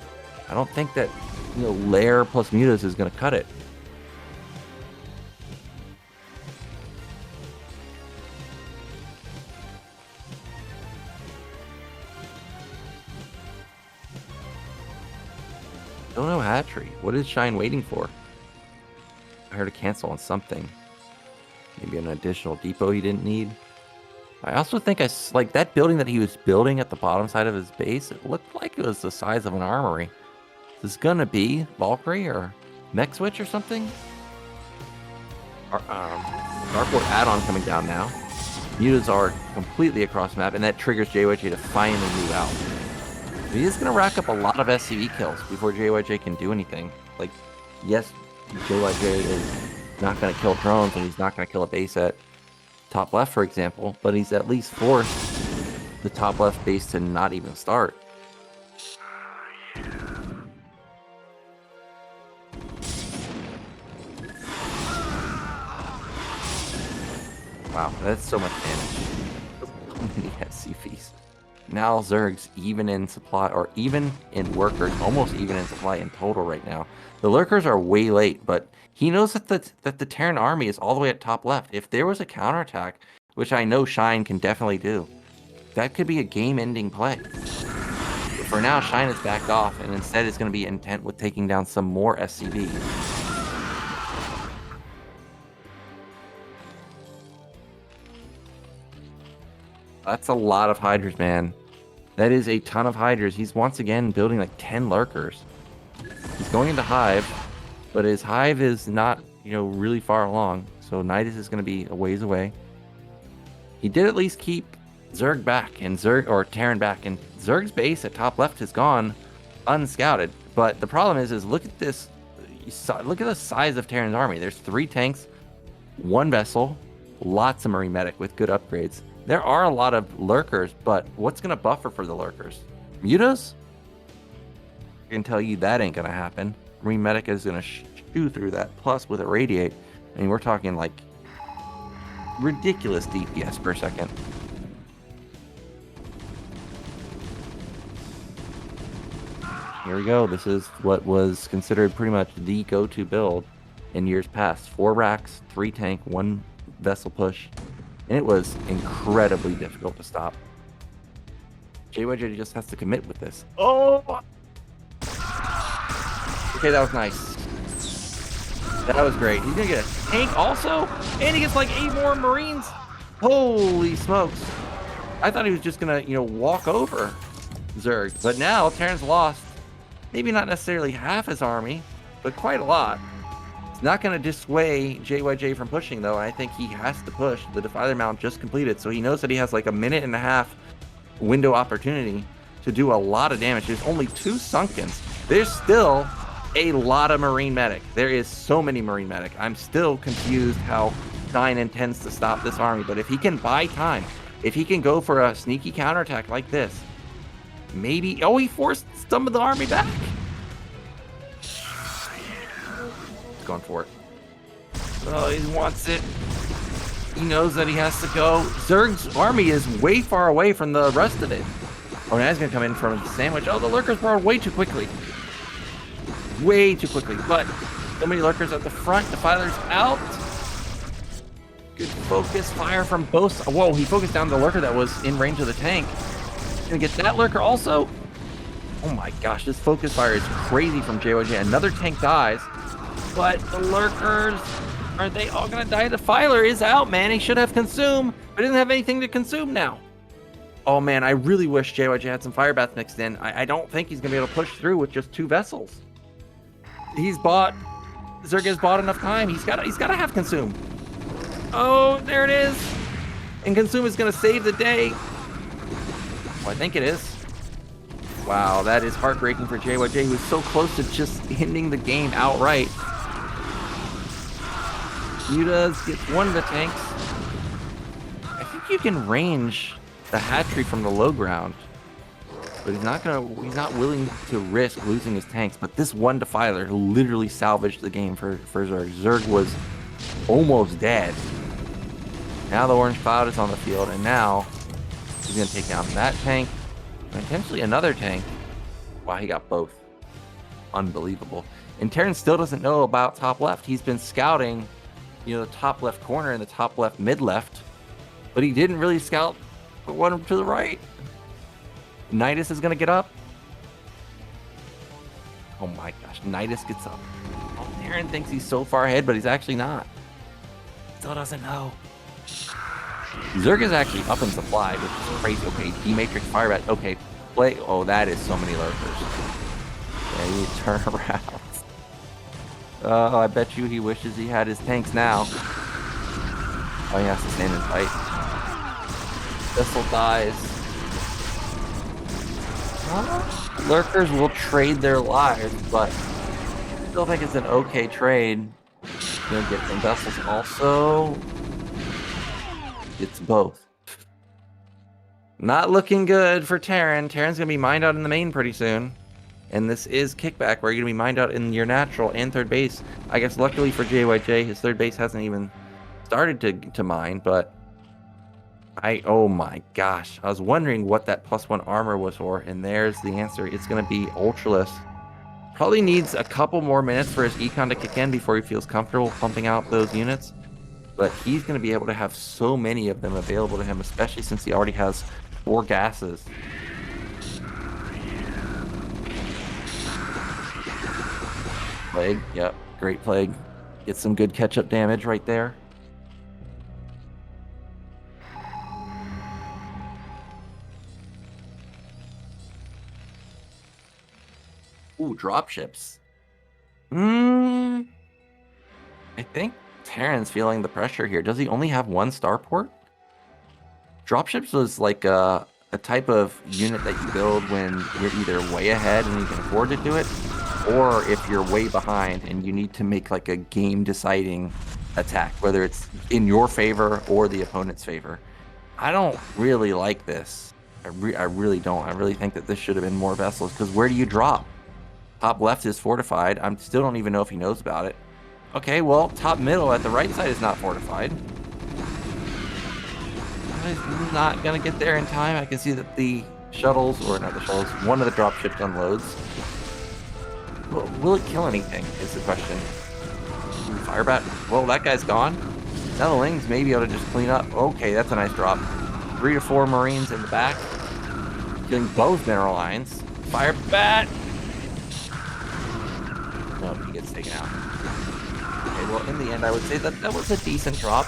I don't think that, you know, Lair plus Mutas is going to cut it. Don't know hatchery. What is Shine waiting for? I heard a cancel on something. Maybe an additional depot he didn't need. I also think like that building that he was building at the bottom side of his base, it looked like it was the size of an armory. Is this gonna be Valkyrie or Mech Switch or something? Starport add-on coming down now. Mutas are completely across the map, and that triggers JYJ to finally move out. He is going to rack up a lot of SCV kills before JYJ can do anything. Like, yes, JYJ is not going to kill drones, and he's not going to kill a base at top left, for example, but he's at least forced the top left base to not even start. Wow, that's so much damage. So many SCVs. Now Zerg's even in supply, or even in workers, almost even in supply in total right now. The lurkers are way late, but he knows that the Terran army is all the way at top left. If there was a counterattack, which I know Shine can definitely do, that could be a game-ending play. But for now, Shine is backed off, and instead is going to be intent with taking down some more SCV. That's a lot of Hydras, man. That is a ton of Hydras. He's once again building like 10 lurkers. He's going into Hive, but his Hive is not, really far along. So Nidus is going to be a ways away. He did at least keep Zerg back and Terran back, and Zerg's base at top left has gone unscouted. But the problem is look at this. Look at the size of Terran's army. There's 3 tanks, 1 vessel, lots of Marine Medic with good upgrades. There are a lot of lurkers, but what's going to buffer for the lurkers? Mutas? I can tell you that ain't going to happen. Marine Medic is going to chew through that. Plus, with Irradiate, I mean, we're talking like ridiculous DPS per second. Here we go. This is what was considered pretty much the go-to build in years past. 4 racks, 3 tank, 1 vessel push. And it was incredibly difficult to stop. JYJ just has to commit with this. Oh! Okay, that was nice. That was great. He's gonna get a tank also? And he gets like 8 more Marines? Holy smokes. I thought he was just gonna, walk over Zerg. But now, Terran's lost. Maybe not necessarily half his army, but quite a lot. It's not going to dissuade JYJ from pushing, though, and I think he has to push. The Defiler Mount just completed, so he knows that he has like a 1.5 minute window opportunity to do a lot of damage. There's only 2 Sunkens. There's still a lot of Marine Medic. There is so many Marine Medic. I'm still confused how Shine intends to stop this army, but if he can buy time, if he can go for a sneaky counterattack like this, maybe... Oh, he forced some of the army back. He's going for it. Oh, he wants it. He knows that he has to go. Zerg's army is way far away from the rest of it. Oh, now he's going to come in from the sandwich. Oh, the lurkers brought way too quickly. Way too quickly. But so many lurkers at the front. Defiler's out. Good focus fire from both. Whoa, he focused down the lurker that was in range of the tank. Gonna get that lurker also. Oh my gosh, this focus fire is crazy from JYJ. Another tank dies, but the lurkers, are they all gonna die? The Defiler is out, man. He should have consumed, but he doesn't have anything to consume now. Oh man, I really wish JYJ had some fire bath mixed in. I don't think he's gonna be able to push through with just 2 vessels. Zerg has bought enough time. He's gotta have consume. Oh, there it is. And consume is gonna save the day. Well, I think it is. Wow, that is heartbreaking for JYJ, who's so close to just ending the game outright. Mutas gets 1 of the tanks. I think you can range the hatchery from the low ground, but he's not willing to risk losing his tanks. But this 1 Defiler literally salvaged the game for Zerg. Zerg was almost dead. Now the orange cloud is on the field, and now he's going to take down that tank, and potentially another tank. Wow, he got both. Unbelievable. And Terran still doesn't know about top left. He's been scouting, the top left corner and the top left mid left, but he didn't really scout the one to the right. Nidus is going to get up. Oh my gosh, Nidus gets up. Oh, Terran thinks he's so far ahead, but he's actually not. Still doesn't know. Zerg is actually up in supply, which is crazy. Okay, D-Matrix Firebat. Okay, play. Oh, that is so many lurkers. Yeah, you turn around. Oh, I bet you he wishes he had his tanks now. Oh, he has to stand and fight. Vessel dies. Lurkers will trade their lives, but I still think it's an okay trade. Gonna get some vessels also. It's both. Not looking good for Terran. Terran's going to be mined out in the main pretty soon. And this is kickback, where you're going to be mined out in your natural and third base. I guess luckily for JYJ, his third base hasn't even started to mine, but oh my gosh. I was wondering what that +1 armor was for, and there's the answer. It's going to be Ultraless. Probably needs a couple more minutes for his econ to kick in before he feels comfortable pumping out those units. But he's going to be able to have so many of them available to him, especially since he already has 4 gases. Plague, yep, great Plague. Get some good catch-up damage right there. Ooh, dropships. I think Terran's feeling the pressure here. Does he only have one starport? Dropships was like a type of unit that you build when you're either way ahead and you can afford to do it, or if you're way behind and you need to make like a game-deciding attack, whether it's in your favor or the opponent's favor. I don't really like this. I really don't. I really think that this should have been more vessels, because where do you drop? Top left is fortified. I still don't even know if he knows about it. Okay, well, top middle at the right side is not fortified. He's not going to get there in time. I can see that the shuttles, or not the shuttles, one of the dropships unloads. Will it kill anything is the question. Firebat. Well, that guy's gone. Now the Lings may be able to just clean up. Okay, that's a nice drop. 3 to 4 Marines in the back. Killing both mineral lines. Firebat! No, he gets taken out. Okay, well, in the end, I would say that was a decent drop.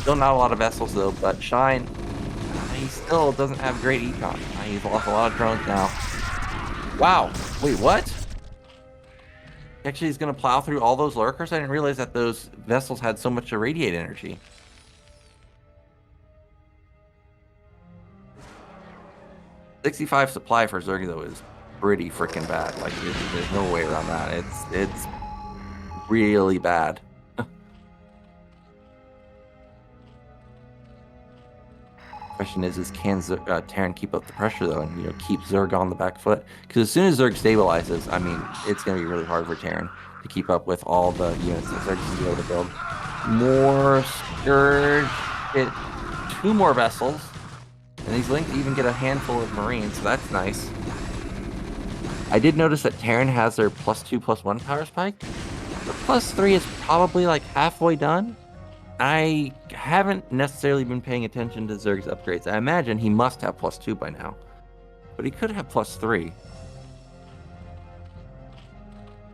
Still not a lot of vessels, though, but Shine, he still doesn't have great econ. He's lost a lot of drones now. Wow. Wait, what? Actually, he's going to plow through all those lurkers? I didn't realize that those vessels had so much irradiate energy. $65 supply for Zerg, though, is pretty freaking bad. Like, there's no way around that. It's really bad. Question is can Terran keep up the pressure, though, and keep Zerg on the back foot? Because as soon as Zerg stabilizes, I mean, it's going to be really hard for Terran to keep up with all the units that Zerg can be able to build. More Scourge, get 2 more vessels, and these Lings even get a handful of Marines, so that's nice. I did notice that Terran has their +2/+1 power spike. The +3 is probably like halfway done. I haven't necessarily been paying attention to Zerg's upgrades. I imagine he must have +2 by now, but he could have +3.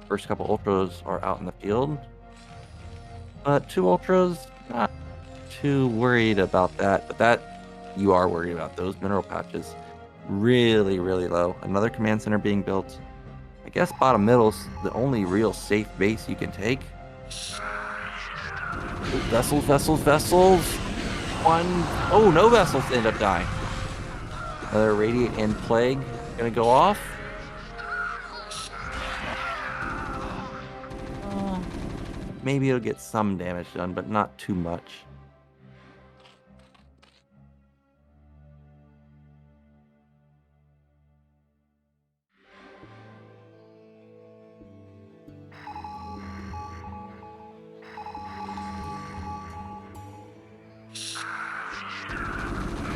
First couple ultras are out in the field, but 2 ultras, not too worried about that. But that you are worried about those mineral patches, really, really low. Another command center being built. I guess bottom middle's the only real safe base you can take. Vessels, vessels, vessels. Oh, no vessels end up dying. Another Radiate and Plague gonna go off. Maybe it'll get some damage done, but not too much.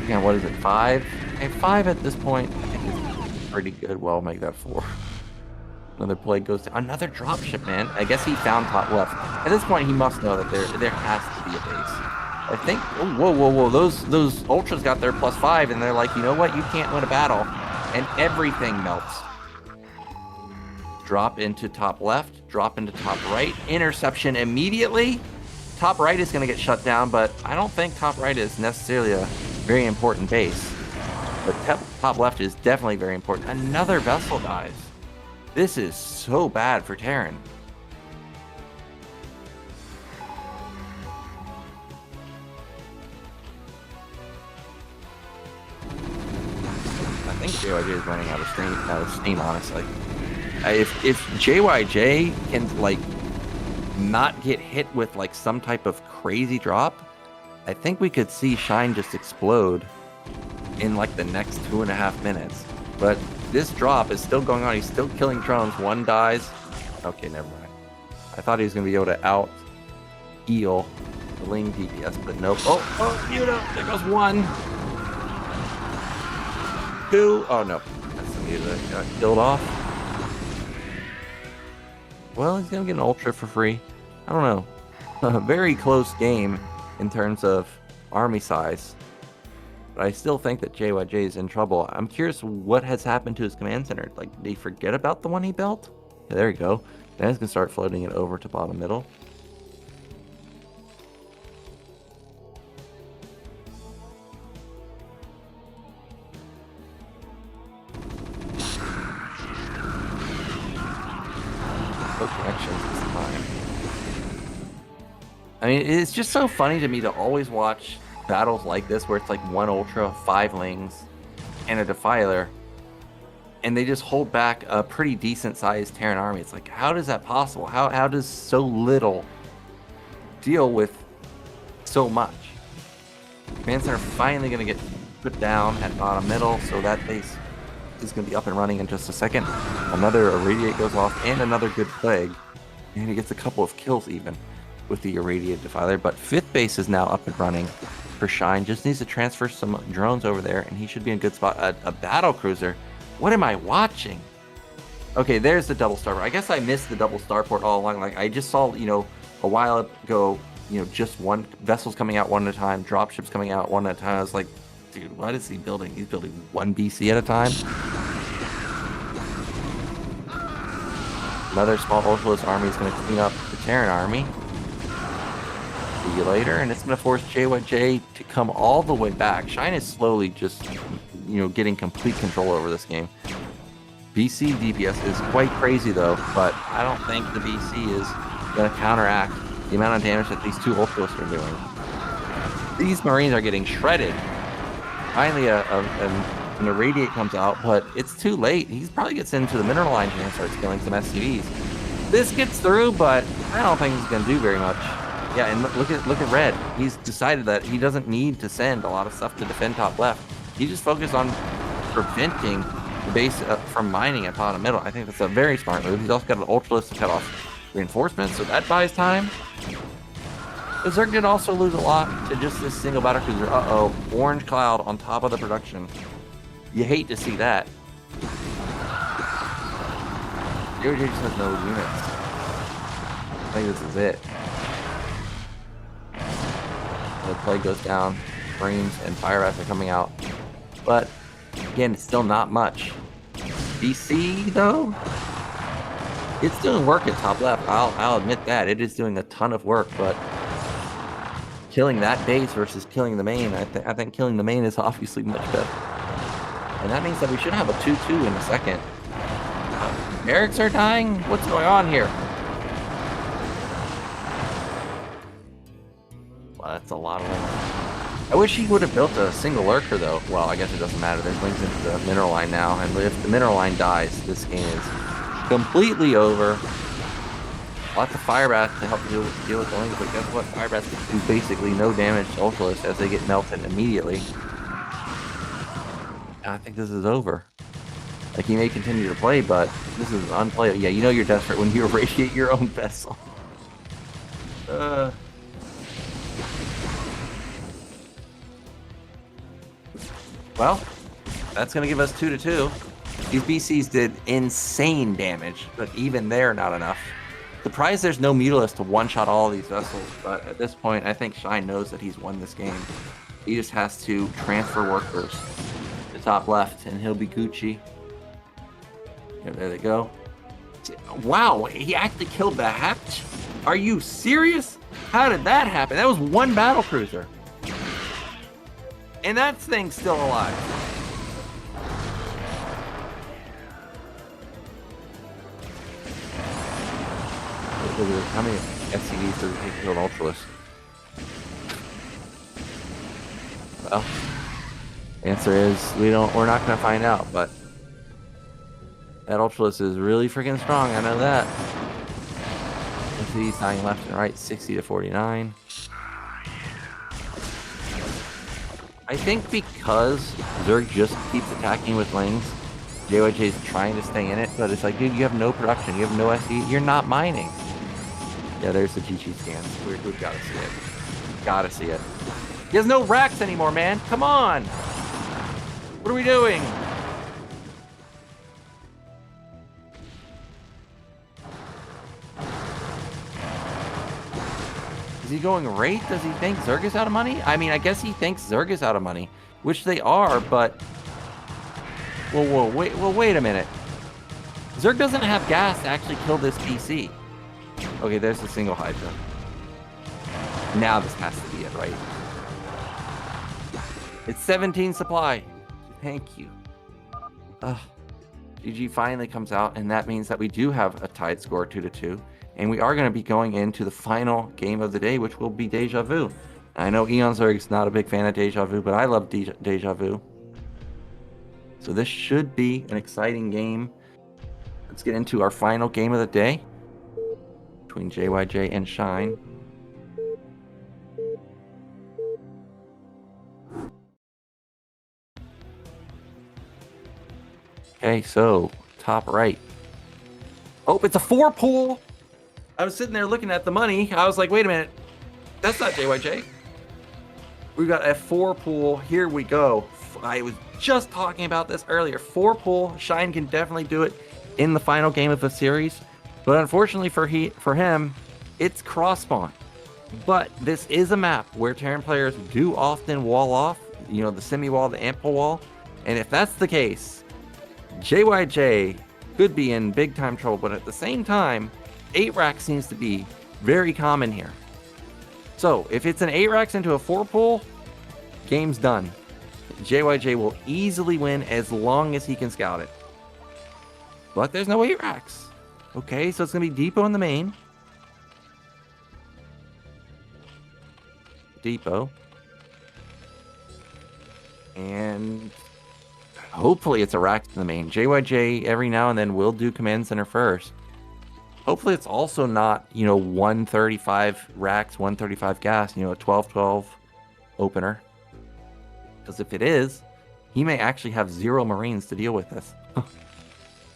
Yeah, what is it, 5? Okay, 5 at this point. I think it's pretty good. Well, make that 4. Another Plague goes to another dropship, man. I guess he found top left. At this point, he must know that there has to be a base. I think. Oh, whoa! Those ultras got their +5, and they're like, you know what? You can't win a battle, and everything melts. Drop into top left. Drop into top right. Interception immediately. Top right is going to get shut down, but I don't think top right is necessarily a very important base. But top left is definitely very important. Another vessel dies. This is so bad for Terran. I think JYJ is running out of steam, honestly. If JYJ can like not get hit with like some type of crazy drop, I think we could see Shine just explode in like the next 2.5 minutes. But this drop is still going on. He's still killing drones. 1 dies. Okay, never mind. I thought he was going to be able to out heal the Ling DPS, but nope. Oh, Meadow. There goes 1. 2. Oh, no. That's the Meadow that got killed off. Well, he's going to get an ultra for free. I don't know. A very close game in terms of army size. But I still think that JYJ is in trouble. I'm curious what has happened to his command center. Like, did he forget about the one he built? Yeah, there you go. Then he's going to start floating it over to bottom middle. mean, it's just so funny to me to always watch battles like this where it's like 1 Ultra, 5 Lings, and a Defiler, and they just hold back a pretty decent-sized Terran army. It's like, how is that possible? How does so little deal with so much? Command Center finally going to get put down at bottom middle, so that base is going to be up and running in just a second. Another Irradiate goes off, and another good Plague, and he gets a couple of kills even with the Irradiate Defiler. But 5th base is now up and running for Shine. Just needs to transfer some drones over there, and he should be in a good spot. A battle cruiser. What am I watching? Okay, there's the double starport. I guess I missed the double starport all along. Like, I just saw, you know, a while ago, you know, just one vessels coming out one at a time, dropships coming out one at a time. I was like, dude, what is he building? He's building 1 BC at a time. Another small Ultralist army is going to clean up the Terran army. See you later. And it's going to force JYJ to come all the way back. Shine is slowly just, you know, getting complete control over this game. BC DPS is quite crazy though, but I don't think the BC is going to counteract the amount of damage that these 2 Ultralists are doing. These Marines are getting shredded. Finally, an Irradiate comes out, but it's too late. He probably gets into the mineral line here and starts killing some SCVs. This gets through, but I don't think he's going to do very much. Yeah, and look at Red. He's decided that he doesn't need to send a lot of stuff to defend top left. He just focused on preventing the base from mining at bottom middle. I think that's a very smart move. He's also got an Ultralist to cut off reinforcements, so that buys time. The Zerg did also lose a lot to just this single battle cruiser. Uh-oh, orange cloud on top of the production. You hate to see that. JYJ just has no units. I think this is it. The Plague goes down. Marines and Fire Rats are coming out. But, again, it's still not much. BC, though? It's doing work at top left. I'll admit that. It is doing a ton of work, but killing that base versus killing the main, I think killing the main is obviously much better. And that means that we should have a 2-2 in a second. Eriks are dying? What's going on here? Well, that's a lot of lings. I wish he would have built a single lurker, though. Well, I guess it doesn't matter. There's lings into the mineral line now, and if the mineral line dies, this game is completely over. Lots of Fire Bats to help deal with the lings, but guess what? Fire Bats do basically no damage to Ultralists as they get melted immediately. I think this is over. Like, he may continue to play, but this is unplayable. Yeah, you know you're desperate when you irradiate your own vessel. Well, that's going to give us 2-2. These BCs did insane damage, but even there, not enough. Surprised there's no Mutalist to one-shot all these vessels, but at this point, I think Shine knows that he's won this game. He just has to transfer workers to top left, and he'll be Gucci. Yeah, there they go. Wow, he actually killed the hatch? Are you serious? How did that happen? That was 1 battle cruiser. And that thing's still alive. How many SCVs does it take to kill an Ultralist? Well, the answer is we're not gonna find out, but that Ultralist is really freaking strong, I know that. SCVs dying left and right, 60 to 49. I think because Zerg just keeps attacking with lings, JYJ is trying to stay in it, but it's like, dude, you have no production, you have no SE, you're not mining. Yeah, there's the GG scans. We've got to see it. Gotta see it. He has no racks anymore, man. Come on. What are we doing? Is he going rate? Does he think Zerg is out of money? I mean, I guess he thinks Zerg is out of money, which they are, but... wait a minute. Zerg doesn't have gas to actually kill this PC. Okay, there's the single Hydra. Now this has to be it, right? It's 17 supply. Thank you. GG finally comes out, and that means that we do have a tied score 2-2. And we are going to be going into the final game of the day, which will be Deja Vu. I know Eonzerg's not a big fan of Deja Vu, but I love Deja Vu. So this should be an exciting game. Let's get into our final game of the day between JYJ and Shine. Okay, so top right. Oh, it's a 4 pool. I was sitting there looking at the money. I was like, wait a minute. That's not JYJ. We got a 4 pool. Here we go. I was just talking about this earlier. 4 pool. Shine can definitely do it in the final game of the series. But unfortunately for him, it's cross spawn. But this is a map where Terran players do often wall off. You know, the semi-wall, the ample wall. And if that's the case, JYJ could be in big time trouble, but at the same time, 8 rack seems to be very common here. So if it's an 8 racks into a 4 pool, game's done. JYJ will easily win as long as he can scout it. But there's no 8 racks. Okay, so it's going to be Depot in the main. Depot. And hopefully it's a rack in the main. JYJ every now and then will do command center first. Hopefully it's also not, you know, 135 racks, 135 gas, you know, a 12-12 opener. Because if it is, he may actually have 0 Marines to deal with this.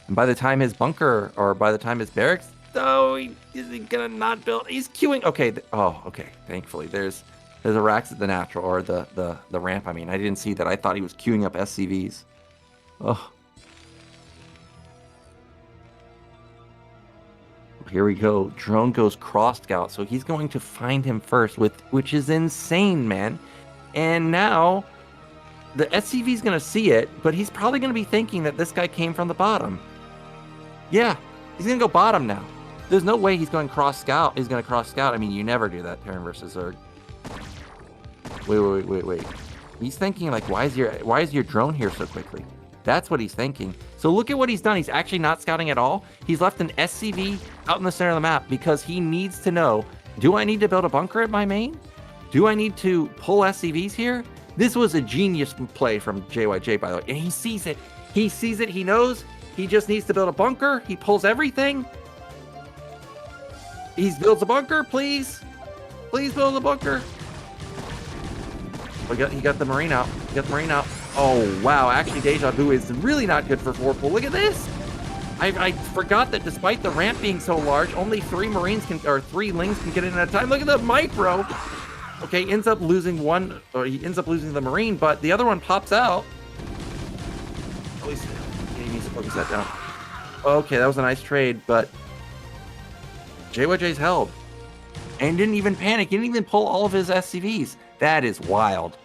And by the time his bunker, or by the time his barracks, he isn't gonna not build. He's queuing. Okay. Okay. Thankfully, there's a racks at the natural, or the ramp. I mean, I didn't see that. I thought he was queuing up SCVs. Oh. Here we go. Drone goes cross scout, so he's going to find him first, which is insane, man. And now the SCV is going to see it, but he's probably going to be thinking that this guy came from the bottom. Yeah, he's going to go bottom now. There's no way he's going cross scout. He's going to cross scout. I mean, you never do that, Terran versus Zerg. Wait. He's thinking like, why is your drone here so quickly? That's what he's thinking. So look at what he's done. He's actually not scouting at all. He's left an SCV out in the center of the map because he needs to know, do I need to build a bunker at my main? Do I need to pull SCVs here? This was a genius play from JYJ, by the way. And he sees it. He sees it. He knows he just needs to build a bunker. He pulls everything. He builds a bunker, please. Please build a bunker. He got the Marine out. Oh, wow. Actually, Deja Vu is really not good for 4 pool. Look at this. I forgot that despite the ramp being so large, only 3 Marines or 3 Lings can get in at a time. Look at the micro. Okay, ends up losing one, or he ends up losing the Marine, but the other one pops out. Oh, he needs to focus that down. Okay, that was a nice trade, but JYJ's held. And didn't even panic. He didn't even pull all of his SCVs. That is wild.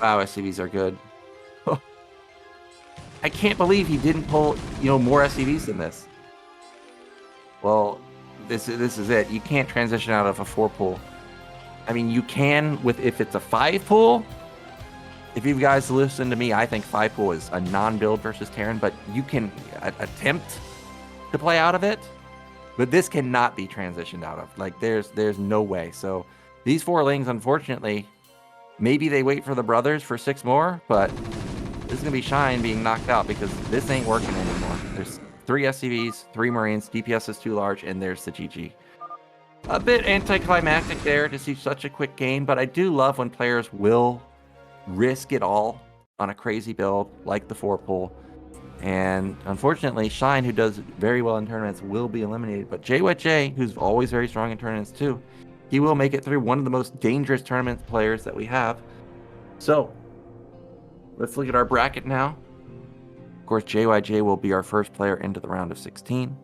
Wow, SCVs are good. I can't believe he didn't pull, more SCVs than this. Well, this is it. You can't transition out of a 4 pool. I mean, you can if it's a 5 pool. If you guys listen to me, I think 5 pool is a non-build versus Terran, but you can attempt to play out of it. But this cannot be transitioned out of. Like, there's no way. So these 4 Lings, unfortunately, maybe they wait for the brothers for 6 more, but this is going to be Shine being knocked out because this ain't working anymore. There's 3 SCVs, 3 Marines, DPS is too large, and there's the GG. A bit anticlimactic there to see such a quick game, but I do love when players will risk it all on a crazy build like the 4 pool. And unfortunately, Shine, who does very well in tournaments, will be eliminated. But JYJ, who's always very strong in tournaments too, he will make it through. One of the most dangerous tournament players that we have. So, let's look at our bracket now. Of course, JYJ will be our first player into the round of 16.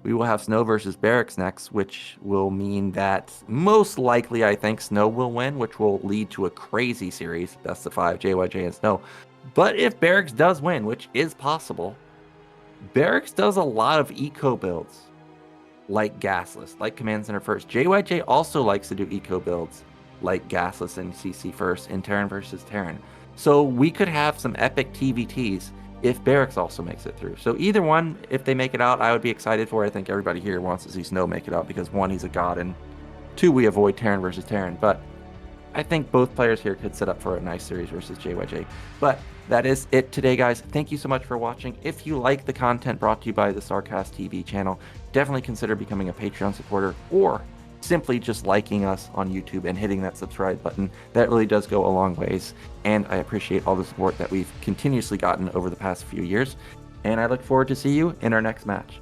We will have Snow versus Barracks next, which will mean that most likely, I think, Snow will win, which will lead to a crazy series. Best of 5, JYJ and Snow. But if Barracks does win, which is possible, Barracks does a lot of eco builds, like Gasless, like Command Center first. JYJ also likes to do eco builds, like Gasless and CC first in Terran versus Terran. So we could have some epic TVTs if Barracks also makes it through. So either one, if they make it out, I would be excited for it. I think everybody here wants to see Snow make it out because 1, he's a god, and 2, we avoid Terran versus Terran. But I think both players here could set up for a nice series versus JYJ. But that is it today, guys. Thank you so much for watching. If you like the content brought to you by the StarCastTV channel, definitely consider becoming a Patreon supporter or simply just liking us on YouTube and hitting that subscribe button. That really does go a long ways, and I appreciate all the support that we've continuously gotten over the past few years, and I look forward to see you in our next match.